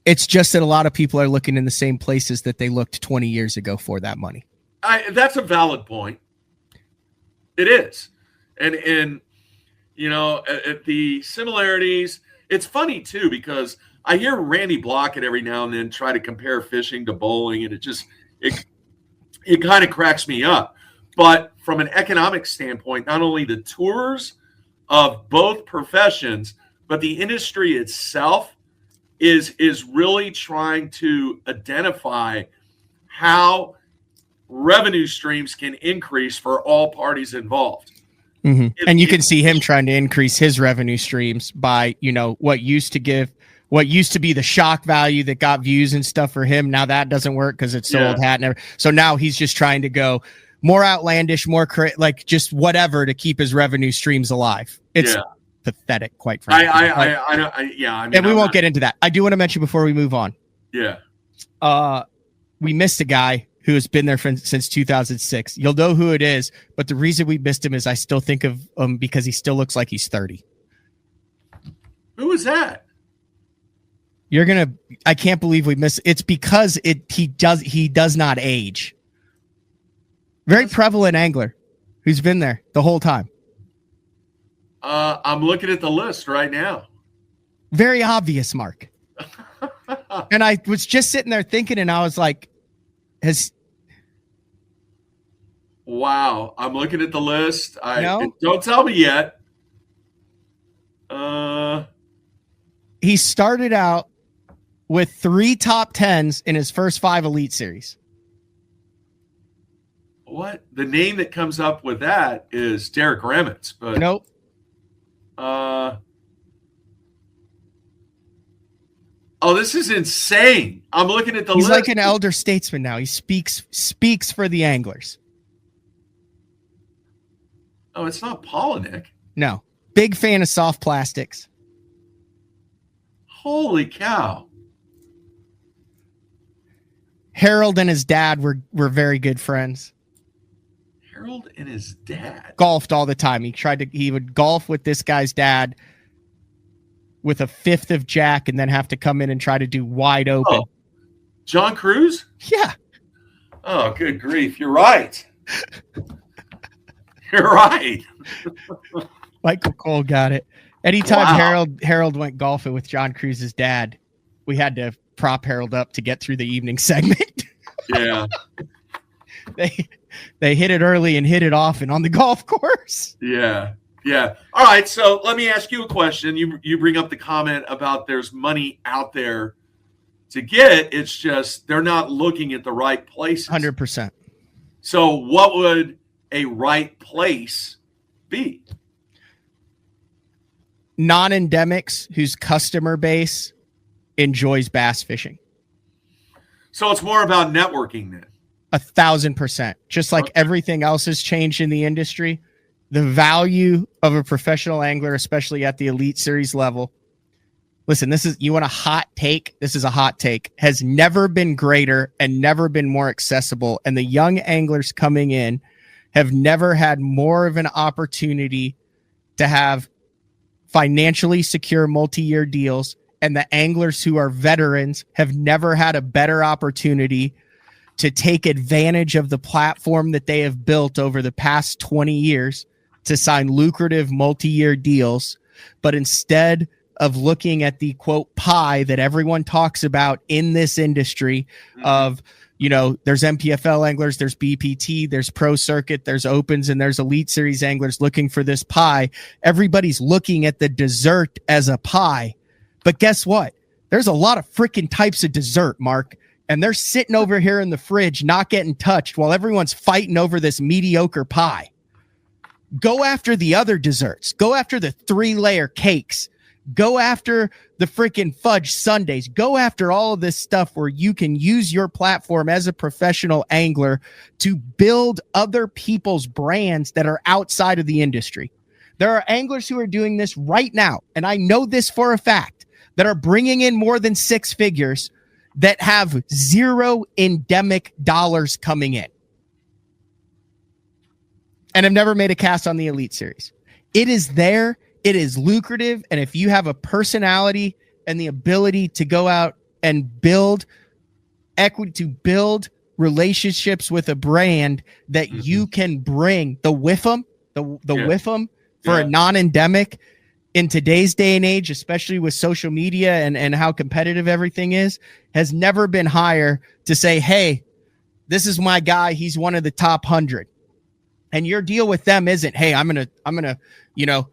It's just that a lot of people are looking in the same places that they looked 20 years ago for that money. That's a valid point. It is. And at the similarities, it's funny too, because I hear Randy Blockett every now and then try to compare fishing to bowling, and it kind of cracks me up. But from an economic standpoint, not only the tours of both professions, but the industry itself is really trying to identify how revenue streams can increase for all parties involved. Mm-hmm. And you can see him trying to increase his revenue streams by, what used to be the shock value that got views and stuff for him. Now that doesn't work because it's so old hat. So now he's just trying to go more outlandish, more just whatever to keep his revenue streams alive. It's pathetic, quite frankly. And we won't get into that. I do want to mention before we move on. Yeah. We missed a guy who has been there since 2006. You'll know who it is, but the reason we missed him is I still think of him because he still looks like he's 30. Who is that? I can't believe we missed. It's because he does not age. Very prevalent angler who's been there the whole time. I'm looking at the list right now. Very obvious, Mark. And I was just sitting there thinking, and I was like, wow. I'm looking at the list. No? Don't tell me yet. He started out with 3 top 10s in his first 5 Elite Series. What the name that comes up with that is Derek Remitz, but Nope. Oh, this is insane. I'm looking at the He's list. like an elder statesman now. He speaks for the anglers. Oh, it's not Polinick. No. Big fan of soft plastics. Holy cow. Harold and his dad were very good friends. Harold and his dad. Golfed all the time. He would golf with this guy's dad with a fifth of Jack and then have to come in and try to do wide open. Oh, John Cruz? Yeah. Oh, good grief. You're right. You're right. Michael Cole got it. Anytime Wow. Harold went golfing with John Cruz's dad, we had to prop Harold up to get through the evening segment. Yeah. They hit it early and hit it often on the golf course. Yeah. Yeah. All right. So let me ask you a question. You bring up the comment about there's money out there to get. It's just they're not looking at the right places. 100%. So what would a right place be? Non-endemics whose customer base enjoys bass fishing. So it's more about networking then. 1,000%. Just like everything else has changed in the industry, the value of a professional angler, especially at the Elite Series level. Listen, you want a hot take? This is a hot take. Has never been greater and never been more accessible. And the young anglers coming in have never had more of an opportunity to have financially secure multi-year deals. And the anglers who are veterans have never had a better opportunity to take advantage of the platform that they have built over the past 20 years to sign lucrative multi-year deals. But instead of looking at the quote pie that everyone talks about in this industry of, there's MPFL anglers, there's BPT, there's Pro Circuit, there's Opens, and there's Elite Series anglers looking for this pie. Everybody's looking at the dessert as a pie. But guess what? There's a lot of freaking types of dessert, Mark. And they're sitting over here in the fridge, not getting touched while everyone's fighting over this mediocre pie. Go after the other desserts. Go after the 3-layer cakes. Go after the freaking fudge sundaes. Go after all of this stuff where you can use your platform as a professional angler to build other people's brands that are outside of the industry. There are anglers who are doing this right now, and I know this for a fact, that are bringing in more than 6 figures that have zero endemic dollars coming in and have never made a cast on the Elite Series. It is there. It is lucrative. And if you have a personality and the ability to go out and build equity, to build relationships with a brand that you can bring the WIFM, the WIFM for a non-endemic in today's day and age, especially with social media and how competitive everything is, has never been higher to say, hey, this is my guy. He's one of the top 100. And your deal with them isn't, hey, I'm going to,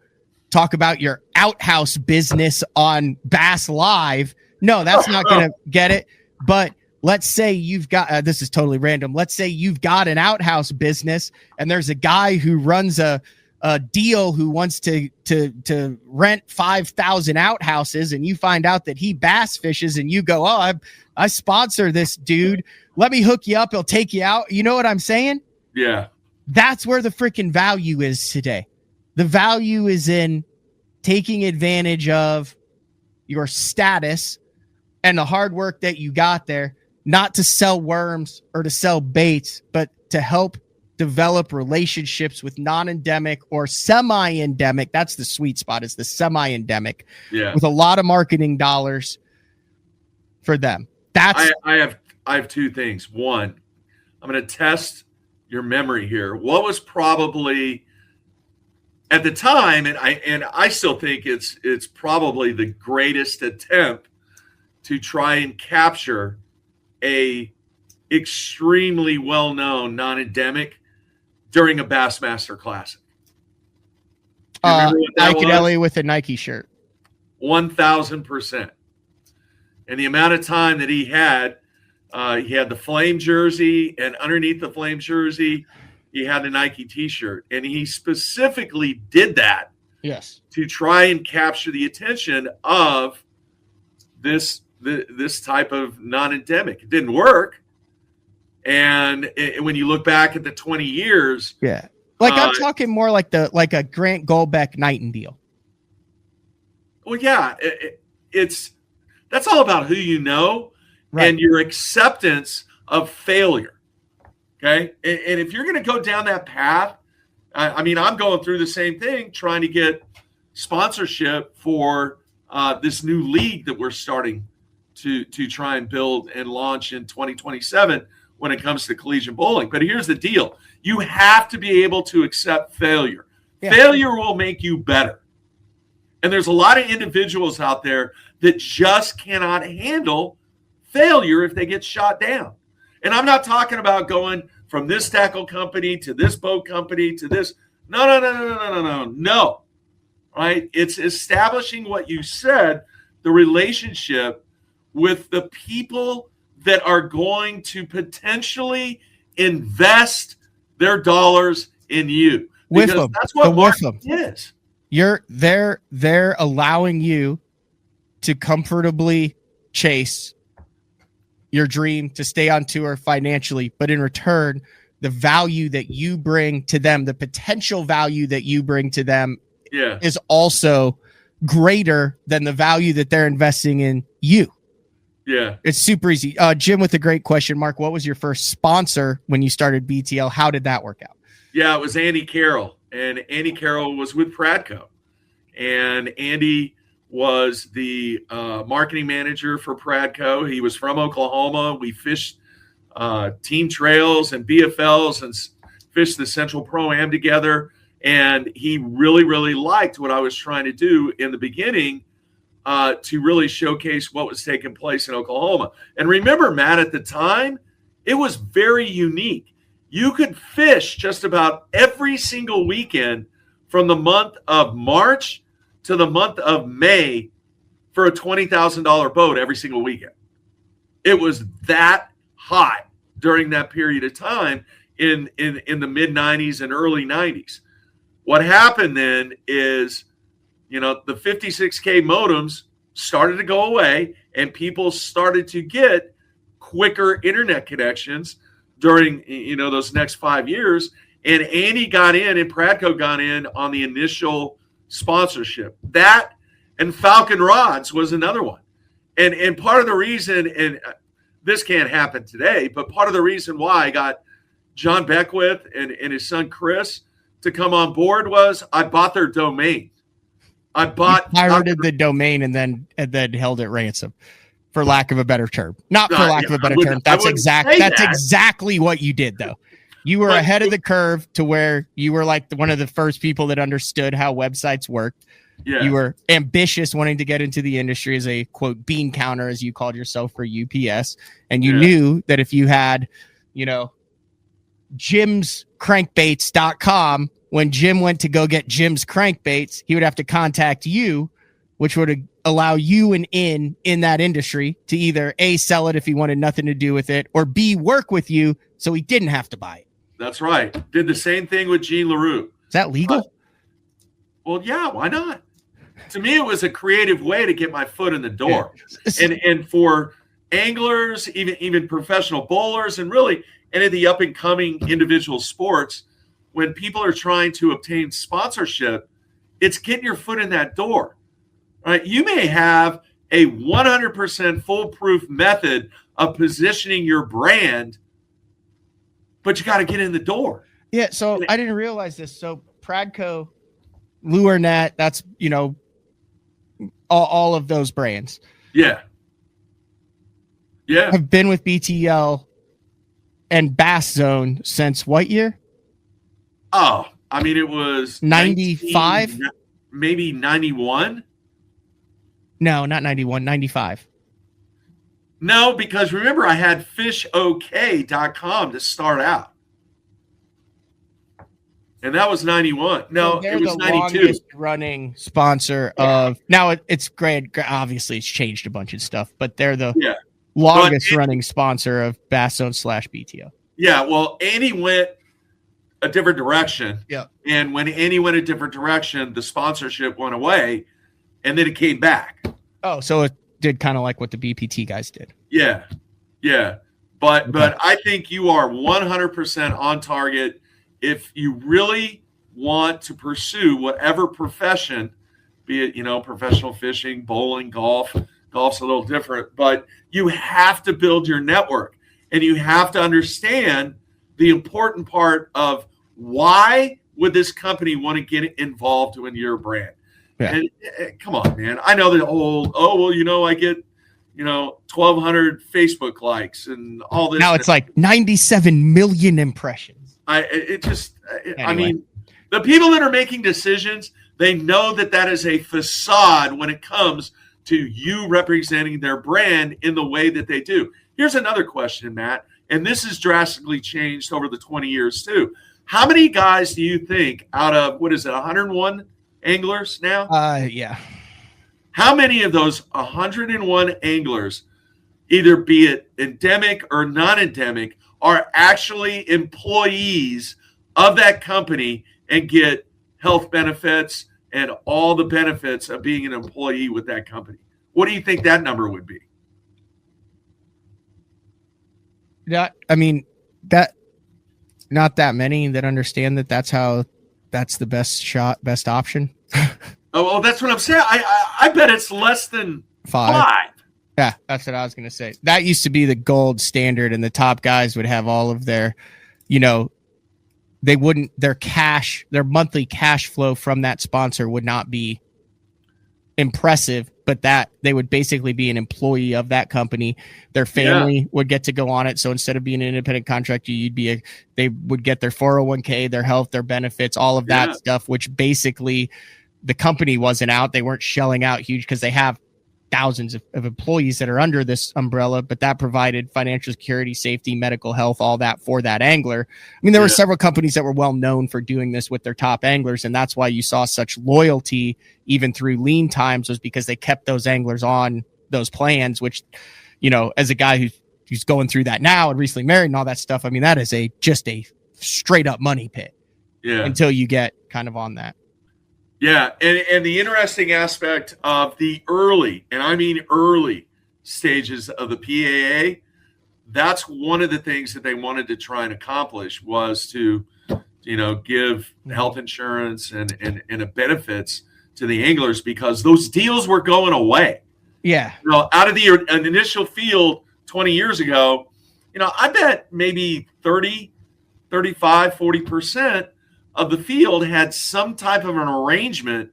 talk about your outhouse business on Bass Live. No, that's not going to get it. But let's say you've got, this is totally random. Let's say you've got an outhouse business and there's a guy who runs a deal who wants to rent 5,000 outhouses, and you find out that he bass fishes, and you go, oh, I sponsor this dude. Let me hook you up. He'll take you out. You know what I'm saying? Yeah. That's where the freaking value is today. The value is in taking advantage of your status and the hard work that you got there, not to sell worms or to sell baits, but to help develop relationships with non-endemic or semi-endemic. That's the sweet spot, is the semi-endemic, with a lot of marketing dollars for them. That's I have 2 things. One, I'm going to test your memory here. What was probably at the time, and I still think it's probably the greatest attempt to try and capture a extremely well-known non-endemic during a Bassmaster Classic. Ike and Ellie with a Nike shirt. 1,000%. And the amount of time that he had the flame jersey, and underneath the flame jersey, he had a Nike t-shirt, and he specifically did that Yes. to try and capture the attention of this type of non-endemic. It didn't work. And when you look back at the 20 years, Yeah. Like I'm talking more like a Grant Goldbeck Nightingale. well, yeah, that's all about who you know and your acceptance of failure. Okay. And if you're going to go down that path, I mean, I'm going through the same thing, trying to get sponsorship for this new league that we're starting to try and build and launch in 2027 when it comes to collegiate bowling. But here's the deal. You have to be able to accept failure. Yeah. Failure will make you better. And there's a lot of individuals out there that just cannot handle failure if they get shot down. And I'm not talking about going from this tackle company to this boat company to this. No. Right? It's establishing what you said, the relationship with the people that are going to potentially invest their dollars in you. With them. That's what marketing is. They're allowing you to comfortably chase your dream, to stay on tour financially, but in return, the value that you bring to them, the potential value that you bring to them is also greater than the value that they're investing in you. Yeah. It's super easy. Jim with a great question. Mark, what was your first sponsor when you started BTL? How did that work out? Yeah, it was Andy Carroll. And Andy Carroll was with Pradco. And Andy was the marketing manager for Pradco. He was from Oklahoma. We fished team trails and BFLs and fished the Central Pro-Am together. And he really, really liked what I was trying to do in the beginning to really showcase what was taking place in Oklahoma. And remember, Matt, at the time, it was very unique. You could fish just about every single weekend from the month of March to the month of May for a $20,000 boat every single weekend. It was that hot during that period of time in the mid-90s and early 90s. What happened then is, the 56K modems started to go away and people started to get quicker internet connections during, those next 5 years. And Andy got in and Pradco got in on the initial sponsorship. That and Falcon Rods was another one. And part of the reason, and this can't happen today, but part of the reason why I got John Beckwith and his son Chris to come on board was I bought their domain. I pirated the domain and then held it ransom, for lack of a better term. Not for lack of a better term. That's exactly what you did, though. You were ahead of the curve to where you were like one of the first people that understood how websites worked. Yeah. You were ambitious, wanting to get into the industry as a, quote, bean counter, as you called yourself, for UPS. And you knew that if you had, jimscrankbaits.com, when Jim went to go get Jim's crankbaits, he would have to contact you, which would allow you an in that industry to either A, sell it if he wanted nothing to do with it, or B, work with you so he didn't have to buy it. That's right. Did the same thing with Gene LaRue. Is that legal? Well, yeah, why not? To me, it was a creative way to get my foot in the door. And for anglers, even professional bowlers, and really any of the up-and-coming individual sports, when people are trying to obtain sponsorship, it's getting your foot in that door. Right? You may have a 100% foolproof method of positioning your brand, but you got to get in the door. Yeah, so I didn't realize this. So Pradco, LureNet, that's, all of those brands. Yeah. Yeah. Have been with BTL and Bass Zone since what year? Oh, I mean, it was 95, maybe 91. No, not 91, 95. No, because remember, I had fishok.com to start out. And that was 91. No, it was 92. Running sponsor of now it's great. Obviously, it's changed a bunch of stuff, but they're the longest running sponsor of Bass Zone /BTO. Yeah, well, Andy went a different direction. Yeah. And when Andy went a different direction, the sponsorship went away, and then it came back. Oh, so it did kind of like what the BPT guys did. Yeah. But I think you are 100% on target if you really want to pursue whatever profession, be it, professional fishing, bowling, golf. Golf's a little different, but you have to build your network, and you have to understand the important part of why would this company want to get involved in your brand. Yeah. And come on, man. I know the old, I get 1,200 Facebook likes and all this. Now it's like 97 million impressions. I mean, the people that are making decisions, they know that is a facade when it comes to you representing their brand in the way that they do. Here's another question, Matt, and this has drastically changed over the 20 years too. How many guys do you think out of, 101 anglers now? Yeah. How many of those 101 anglers, either be it endemic or non-endemic, are actually employees of that company and get health benefits and all the benefits of being an employee with that company? What do you think that number would be? Not that many that understand that's the best option. Oh, well, that's what I'm saying. I bet it's less than five. Yeah, that's what I was going to say. That used to be the gold standard, and the top guys would have all of their, their monthly cash flow from that sponsor would not be impressive, but that they would basically be an employee of that company. Their family would get to go on it. So instead of being an independent contractor, they would get their 401k, their health, their benefits, all of that stuff, which basically the company wasn't out. They weren't shelling out huge because they have thousands of employees that are under this umbrella, but that provided financial security, safety, medical health, all that for that angler. I mean, there were several companies that were well known for doing this with their top anglers, and that's why you saw such loyalty even through lean times, was because they kept those anglers on those plans, which, as a guy who's going through that now and recently married and all that stuff, I mean, that is just a straight up money pit until you get kind of on that. Yeah, and the interesting aspect of the early, and I mean early stages of the PAA, that's one of the things that they wanted to try and accomplish, was to, give health insurance and a benefits to the anglers, because those deals were going away. Yeah. Out of the initial field 20 years ago, I bet maybe 30, 35, 40% of the field had some type of an arrangement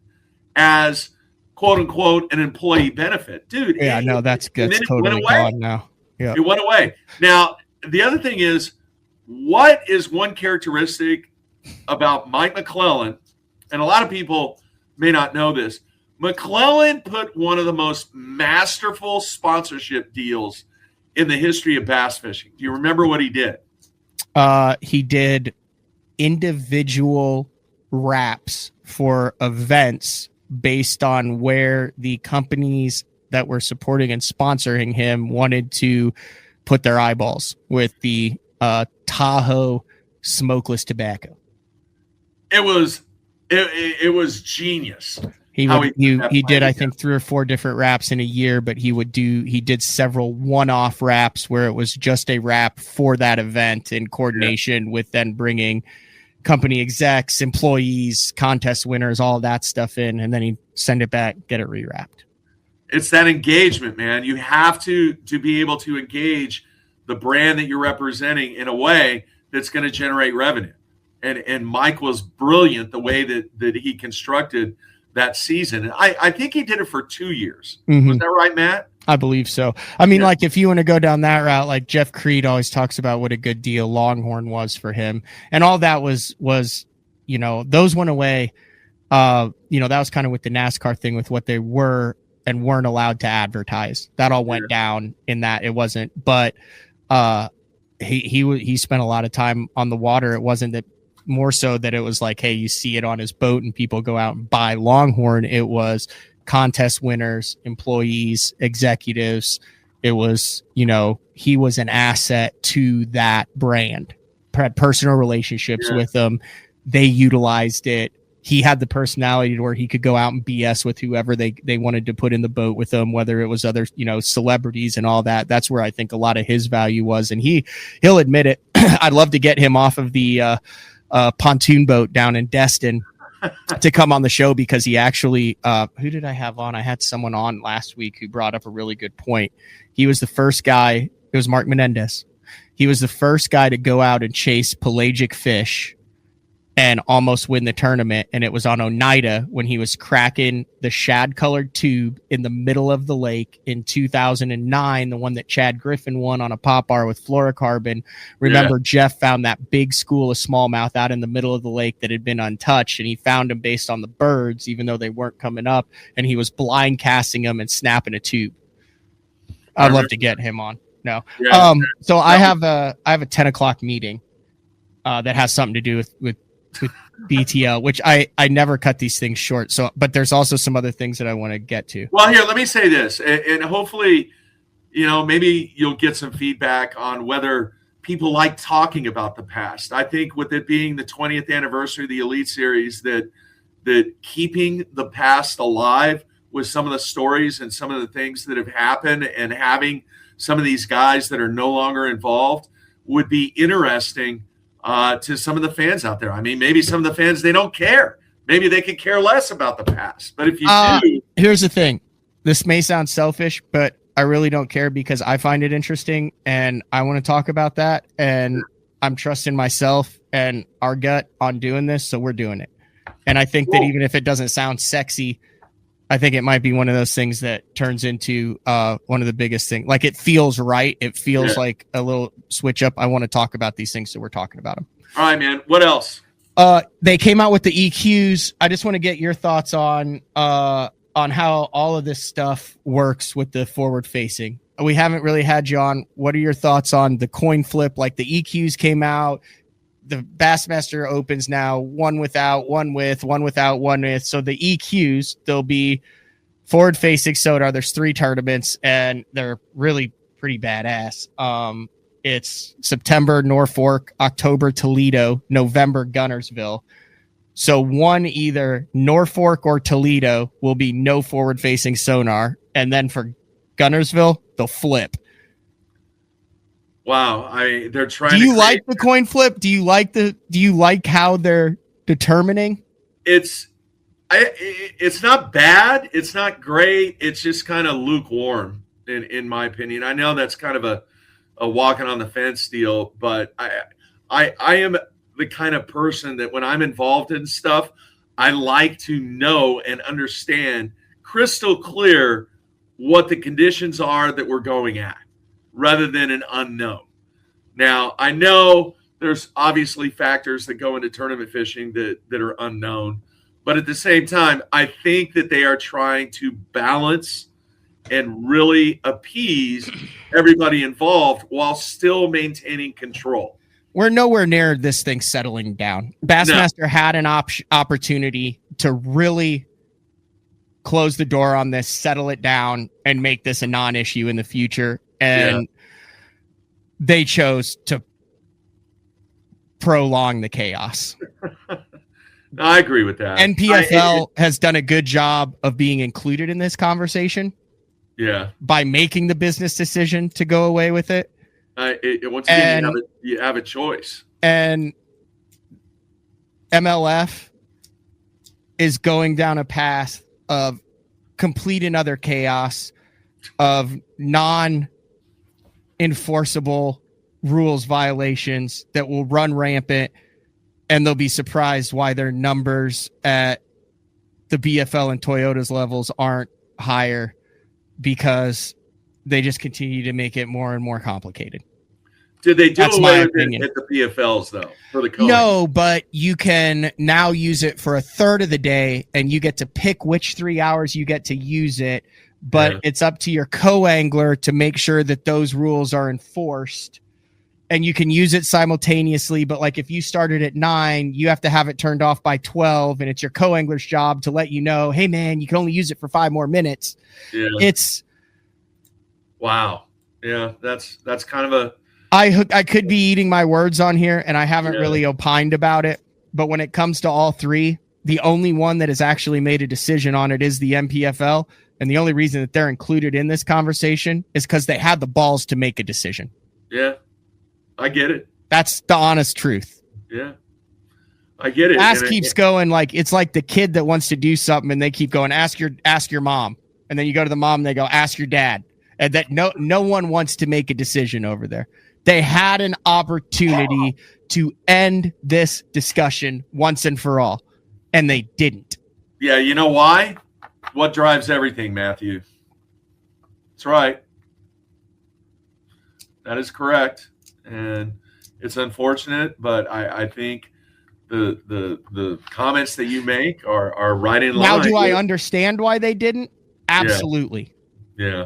as quote unquote an employee benefit. Dude. Yeah, no, that's good. It's totally gone now. Yeah. It went away. Now, the other thing is, what is one characteristic about Mike McClellan? And a lot of people may not know this. McClellan put one of the most masterful sponsorship deals in the history of bass fishing. Do you remember what he did? He did individual wraps for events based on where the companies that were supporting and sponsoring him wanted to put their eyeballs, with the Tahoe smokeless tobacco. It was genius. He did, I think, 3 or 4 different wraps in a year, but he did several one-off wraps where it was just a wrap for that event in coordination with then bringing company execs, employees, contest winners, all that stuff in, and then he'd send it back, get it rewrapped. It's that engagement, man. You have to be able to engage the brand that you're representing in a way that's going to generate revenue. And Mike was brilliant the way that he constructed that season. And I think he did it for 2 years. Mm-hmm. Was that right, Matt? I believe so. I mean, like, if you want to go down that route, like Jeff Creed always talks about what a good deal Longhorn was for him. And all that was, those went away. That was kind of with the NASCAR thing, with what they were and weren't allowed to advertise. That all went down in that. It wasn't, but he spent a lot of time on the water. It wasn't that, more so that it was like, hey, you see it on his boat and people go out and buy Longhorn. It was contest winners, employees, executives. It was, he was an asset to that brand. had personal relationships with them. They utilized it. He had the personality to where he could go out and BS with whoever they wanted to put in the boat with him, whether it was other, celebrities and all that. That's where I think a lot of his value was. And he'll admit it. I'd love to get him off of the pontoon boat down in Destin to come on the show, because he actually, who did I have on? I had someone on last week who brought up a really good point. He was the first guy. It was Mark Menendez. He was the first guy to go out and chase pelagic fish and almost win the tournament. And it was on Oneida when he was cracking the shad colored tube in the middle of the lake in 2009, the one that Chad Griffin won on a pop bar with fluorocarbon. Remember, Jeff found that big school of smallmouth out in the middle of the lake that had been untouched, and he found them based on the birds, even though they weren't coming up, and he was blind casting them and snapping a tube. I'd love to get him on. No. So I have a 10 o'clock meeting that has something to do with BTL, which I never cut these things short. So, but there's also some other things that I want to get to. Well, here, let me say this, and hopefully, maybe you'll get some feedback on whether people like talking about the past. I think with it being the 20th anniversary of the Elite Series, that keeping the past alive with some of the stories and some of the things that have happened, and having some of these guys that are no longer involved would be interesting to some of the fans out there. I mean, maybe some of the fans, they don't care. Maybe they could care less about the past. But if you do... Here's the thing. This may sound selfish, but I really don't care, because I find it interesting and I want to talk about that. And I'm trusting myself and our gut on doing this, so we're doing it. And I think that even if it doesn't sound sexy, I think it might be one of those things that turns into one of the biggest things. Like, it feels right. It feels like a little switch up. I want to talk about these things, so we're talking about them. All right, man. What else? They came out with the EQs. I just want to get your thoughts on how all of this stuff works with the forward facing. We haven't really had you on. What are your thoughts on the coin flip? Like, the EQs came out. The Bassmaster Opens now, one without, one with, one without, one with. So the EQs, they'll be forward facing sonar. There's 3 tournaments, and they're really pretty badass. It's September Norfolk, October Toledo, November Gunnersville. So one, either Norfolk or Toledo, will be no forward facing sonar, and then for Gunnersville, they'll flip. Wow, they're trying. Do you like the coin flip? Do you like how they're determining? It's not bad. It's not great. It's just kind of lukewarm, in my opinion. I know that's kind of a walking on the fence deal, but I am the kind of person that when I'm involved in stuff, I like to know and understand crystal clear what the conditions are that we're going at, rather than an unknown. Now, I know there's obviously factors that go into tournament fishing that are unknown, but at the same time, I think that they are trying to balance and really appease everybody involved while still maintaining control. We're nowhere near this thing settling down. Bassmaster had an opportunity to really close the door on this, settle it down, and make this a non-issue in the future. And they chose to prolong the chaos. I agree with that. NPFL has done a good job of being included in this conversation. Yeah. By making the business decision to go away with it. Once again, you have a choice. And MLF is going down a path of complete and utter chaos, of non-enforceable rules violations that will run rampant, and they'll be surprised why their numbers at the BFL and Toyota's levels aren't higher, because they just continue to make it more and more complicated. Did they do away with it at the PFLs, though, for the co-anglers? No, but you can now use it for a third of the day, and you get to pick which 3 hours you get to use it, but it's up to your co-angler to make sure that those rules are enforced. And you can use it simultaneously, but like if you started at 9, you have to have it turned off by 12, and it's your co-angler's job to let you know, hey man, you can only use it for 5 more minutes. Yeah. It's wow. Yeah, that's kind of a I could be eating my words on here, and I haven't really opined about it. But when it comes to all three, the only one that has actually made a decision on it is the MPFL. And the only reason that they're included in this conversation is because they had the balls to make a decision. Yeah, I get it. That's the honest truth. Yeah, I get it. Ask keeps going like it's like the kid that wants to do something, and they keep going, ask your mom. And then you go to the mom, and they go, ask your dad. And that no one wants to make a decision over there. They had an opportunity to end this discussion once and for all, and they didn't. Yeah, you know why? What drives everything, Matthew? That's right. That is correct. And it's unfortunate, but I think the comments that you make are right in line. Now, do I understand why they didn't? Absolutely. Yeah.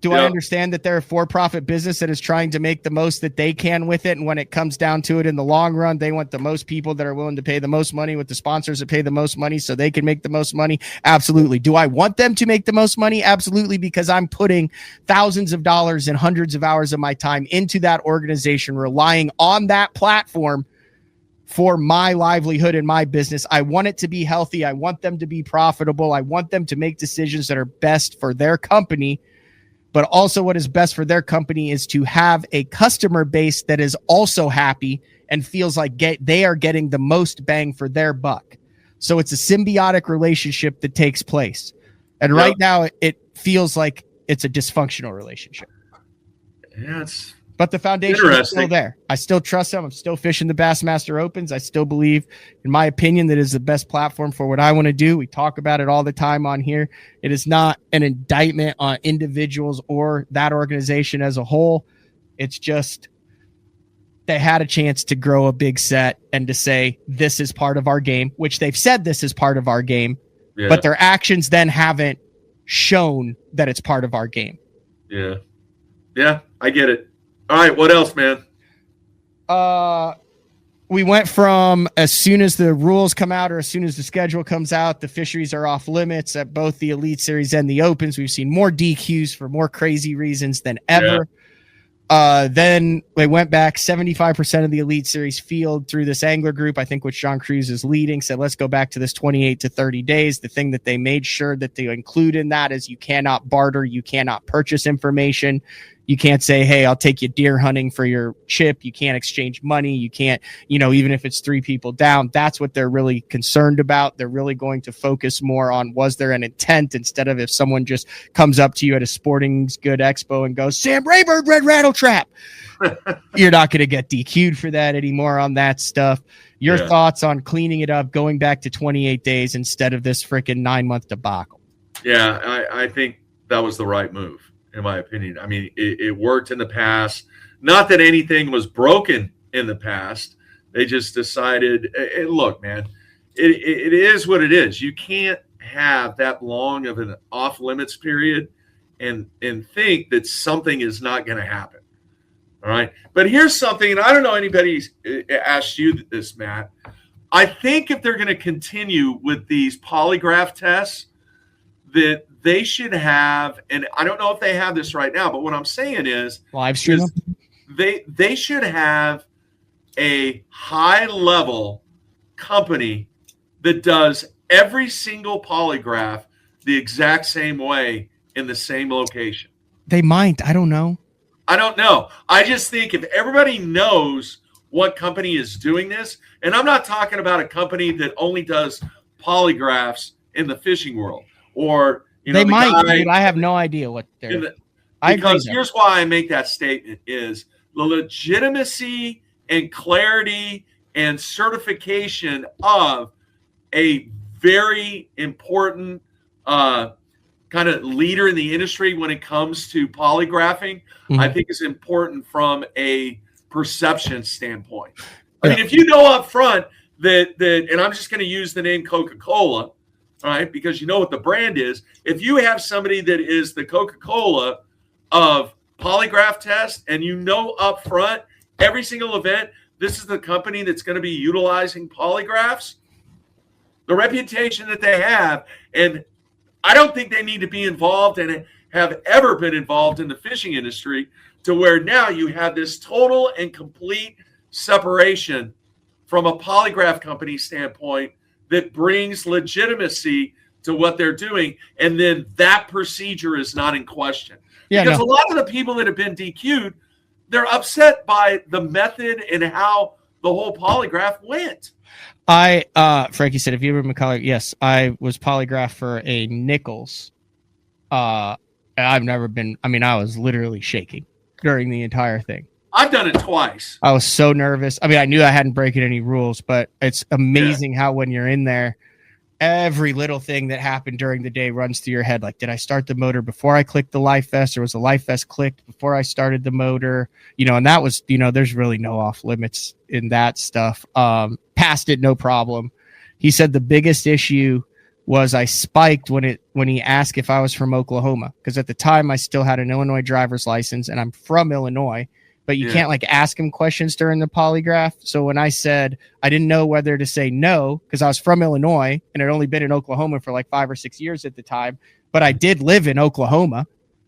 Do I understand that they're a for-profit business that is trying to make the most that they can with it? And when it comes down to it in the long run, they want the most people that are willing to pay the most money with the sponsors that pay the most money so they can make the most money. Absolutely. Do I want them to make the most money? Absolutely. Because I'm putting thousands of dollars and hundreds of hours of my time into that organization, relying on that platform for my livelihood and my business. I want it to be healthy. I want them to be profitable. I want them to make decisions that are best for their company. But also what is best for their company is to have a customer base that is also happy and feels like they are getting the most bang for their buck. So it's a symbiotic relationship that takes place. And right now it feels like it's a dysfunctional relationship. Yeah, but the foundation is still there. I still trust them. I'm still fishing the Bassmaster Opens. I still believe, in my opinion, that is the best platform for what I want to do. We talk about it all the time on here. It is not an indictment on individuals or that organization as a whole. It's just they had a chance to grow a big set and to say, this is part of our game, which they've said this is part of our game, but their actions then haven't shown that it's part of our game. Yeah. Yeah, I get it. All right, what else, man? We went from as soon as the rules come out or as soon as the schedule comes out, the fisheries are off limits at both the Elite Series and the Opens. We've seen more DQs for more crazy reasons than ever. Then we went back 75% of the Elite Series field through this angler group, I think, which John Cruz is leading, said, let's go back to this 28 to 30 days. The thing that they made sure that they include in that is you cannot barter, you cannot purchase information. You can't say, hey, I'll take you deer hunting for your chip. You can't exchange money. You can't, even if it's 3 people down, that's what they're really concerned about. They're really going to focus more on, was there an intent, instead of if someone just comes up to you at a sporting good expo and goes, Sam Rayburn, red rattle trap. You're not going to get DQ'd for that anymore on that stuff. Your thoughts on cleaning it up, going back to 28 days instead of this freaking 9-month debacle? Yeah, I think that was the right move, in my opinion. I mean, it worked in the past. Not that anything was broken in the past. They just decided, look, man, it is what it is. You can't have that long of an off-limits period and think that something is not going to happen. All right? But here's something, and I don't know anybody's asked you this, Matt. I think if they're going to continue with these polygraph tests, that they should have, and I don't know if they have this right now, but what I'm saying is live stream. They should have a high level company that does every single polygraph the exact same way in the same location. They might. I don't know. I just think if everybody knows what company is doing this, and I'm not talking about a company that only does polygraphs in the fishing world, or they might. Dude, I have no idea what they're. Because here's why I make that statement: is the legitimacy and clarity and certification of a very important kind of leader in the industry when it comes to polygraphing. Mm-hmm. I think is important from a perception standpoint. I mean, if you know up front that, and I'm just going to use the name Coca-Cola, all right, because you know what the brand is. If you have somebody that is the Coca-Cola of polygraph test, and you know up front, every single event, this is the company that's going to be utilizing polygraphs, the reputation that they have, and I don't think they need to be involved and have ever been involved in the fishing industry, to where now you have this total and complete separation from a polygraph company standpoint that brings legitimacy to what they're doing. And then that procedure is not in question. Yeah, because no. a lot of the people that have been DQ'd, they're upset by the method and how the whole polygraph went. Frankie said, if you were McCullough, yes, I was polygraphed for a Nichols. I've never been, I was literally shaking during the entire thing. I've done it twice. I was so nervous. I knew I hadn't broken any rules, but it's amazing how when you're in there, every little thing that happened during the day runs through your head. Like, did I start the motor before I clicked the life vest, or was the life vest clicked before I started the motor? And that was, there's really no off limits in that stuff. Passed it, no problem. He said the biggest issue was I spiked when he asked if I was from Oklahoma, because at the time I still had an Illinois driver's license and I'm from Illinois. But you can't ask him questions during the polygraph. So when I said I didn't know whether to say no, because I was from Illinois and had only been in Oklahoma for 5 or 6 years at the time, but I did live in Oklahoma.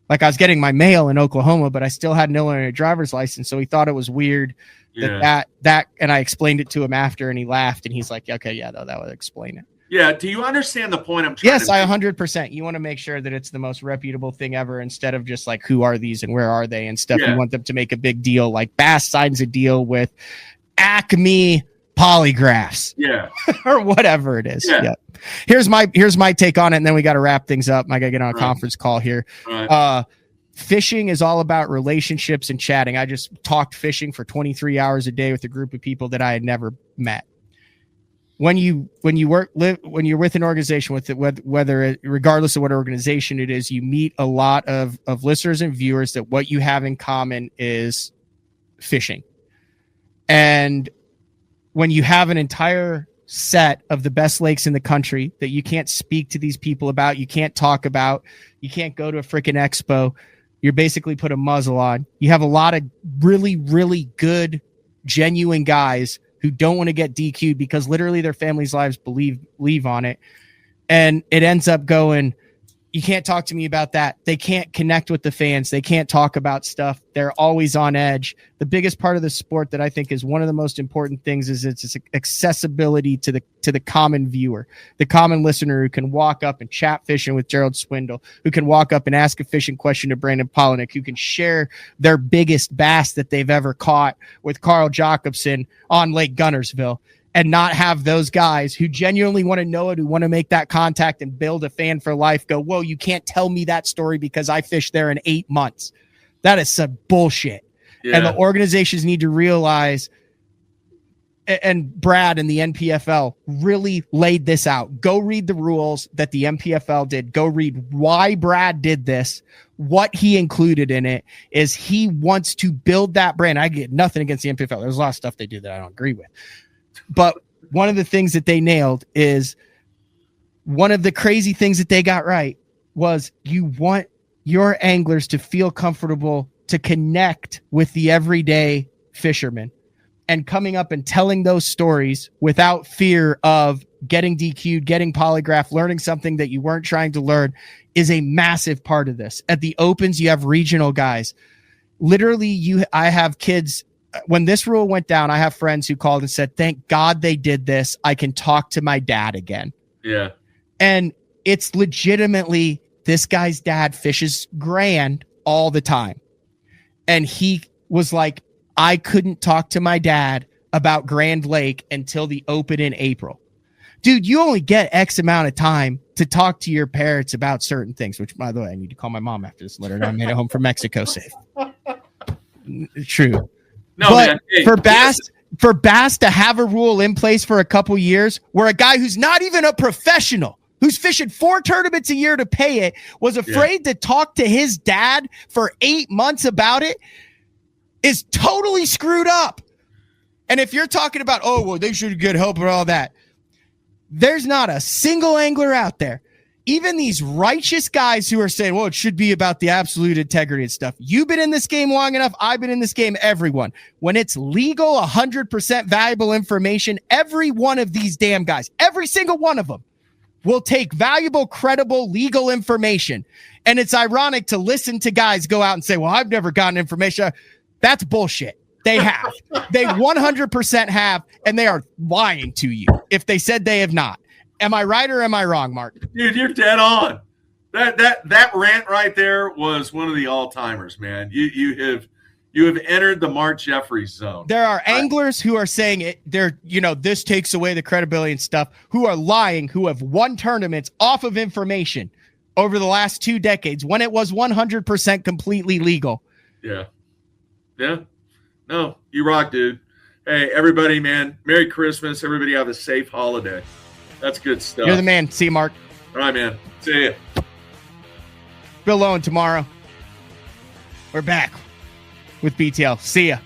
I was getting my mail in Oklahoma, but I still had an Illinois driver's license. So he thought it was weird that, and I explained it to him after, and he laughed, and he's like, okay, yeah, that would explain it. Yeah. Do you understand the point I'm trying Yes, to I make? 100%. You want to make sure that it's the most reputable thing ever, instead of just who are these and where are they and stuff. Yeah. You want them to make a big deal. Like Bass signs a deal with Acme Polygraphs. Yeah. Or whatever it is. Yeah. Here's my take on it, and then we got to wrap things up. I got to get on a conference call here. Right. Fishing is all about relationships and chatting. I just talked fishing for 23 hours a day with a group of people that I had never met. When you're with an organization, regardless of what organization it is, you meet a lot of listeners and viewers that what you have in common is fishing. And when you have an entire set of the best lakes in the country that you can't speak to these people about, you can't talk about, you can't go to a freaking expo, you're basically put a muzzle on. You have a lot of really, really good, genuine guys who don't want to get DQ'd because literally their family's lives believe on it. And it ends up going, you can't talk to me about that. They can't connect with the fans. They can't talk about stuff. They're always on edge. The biggest part of the sport that I think is one of the most important things is its accessibility to the common viewer, the common listener who can walk up and chat fishing with Gerald Swindle, who can walk up and ask a fishing question to Brandon Polinick, who can share their biggest bass that they've ever caught with Carl Jacobson on Lake Gunnersville. And not have those guys who genuinely want to know it, who want to make that contact and build a fan for life, go, whoa, you can't tell me that story because I fished there in 8 months. That is some bullshit. Yeah. And the organizations need to realize, and Brad and the NPFL really laid this out. Go read the rules that the NPFL did. Go read why Brad did this. What he included in it is he wants to build that brand. I get nothing against the NPFL. There's a lot of stuff they do that I don't agree with. But one of the things that they nailed is one of the crazy things that they got right was you want your anglers to feel comfortable to connect with the everyday fisherman and coming up and telling those stories without fear of getting DQ'd, getting polygraphed, learning something that you weren't trying to learn is a massive part of this. At the Opens, you have regional guys. Literally, I have kids. When this rule went down, I have friends who called and said, thank God they did this. I can talk to my dad again. Yeah. And it's legitimately, this guy's dad fishes Grand all the time. And he was like, I couldn't talk to my dad about Grand Lake until the Open in April. Dude, you only get X amount of time to talk to your parents about certain things, which, by the way, I need to call my mom after this letter. I made it home from Mexico safe. True. No, but man. Hey, for Bass to have a rule in place for a couple years where a guy who's not even a professional, who's fishing 4 tournaments a year to pay it, was afraid to talk to his dad for 8 months about it is totally screwed up. And if you're talking about, oh, well, they should get help and all that, there's not a single angler out there, even these righteous guys who are saying, well, it should be about the absolute integrity and stuff. You've been in this game long enough. I've been in this game, everyone. When it's legal, 100% valuable information, every one of these damn guys, every single one of them will take valuable, credible, legal information And it's ironic to listen to guys go out and say, well, I've never gotten information. That's bullshit. They have. They 100% have, and they are lying to you if they said they have not. Am I right or am I wrong, Mark? Dude, you're dead on. That rant right there was one of the all-timers, man. You have entered the Mark Jeffries zone. There are anglers who are saying it. This takes away the credibility and stuff, who are lying, who have won tournaments off of information over the last 2 decades when it was 100% completely legal. Yeah. Yeah. No, you rock, dude. Hey, everybody, man. Merry Christmas. Everybody have a safe holiday. That's good stuff. You're the man. See you, Mark. All right, man. See ya. Bill Owen tomorrow. We're back with BTL. See ya.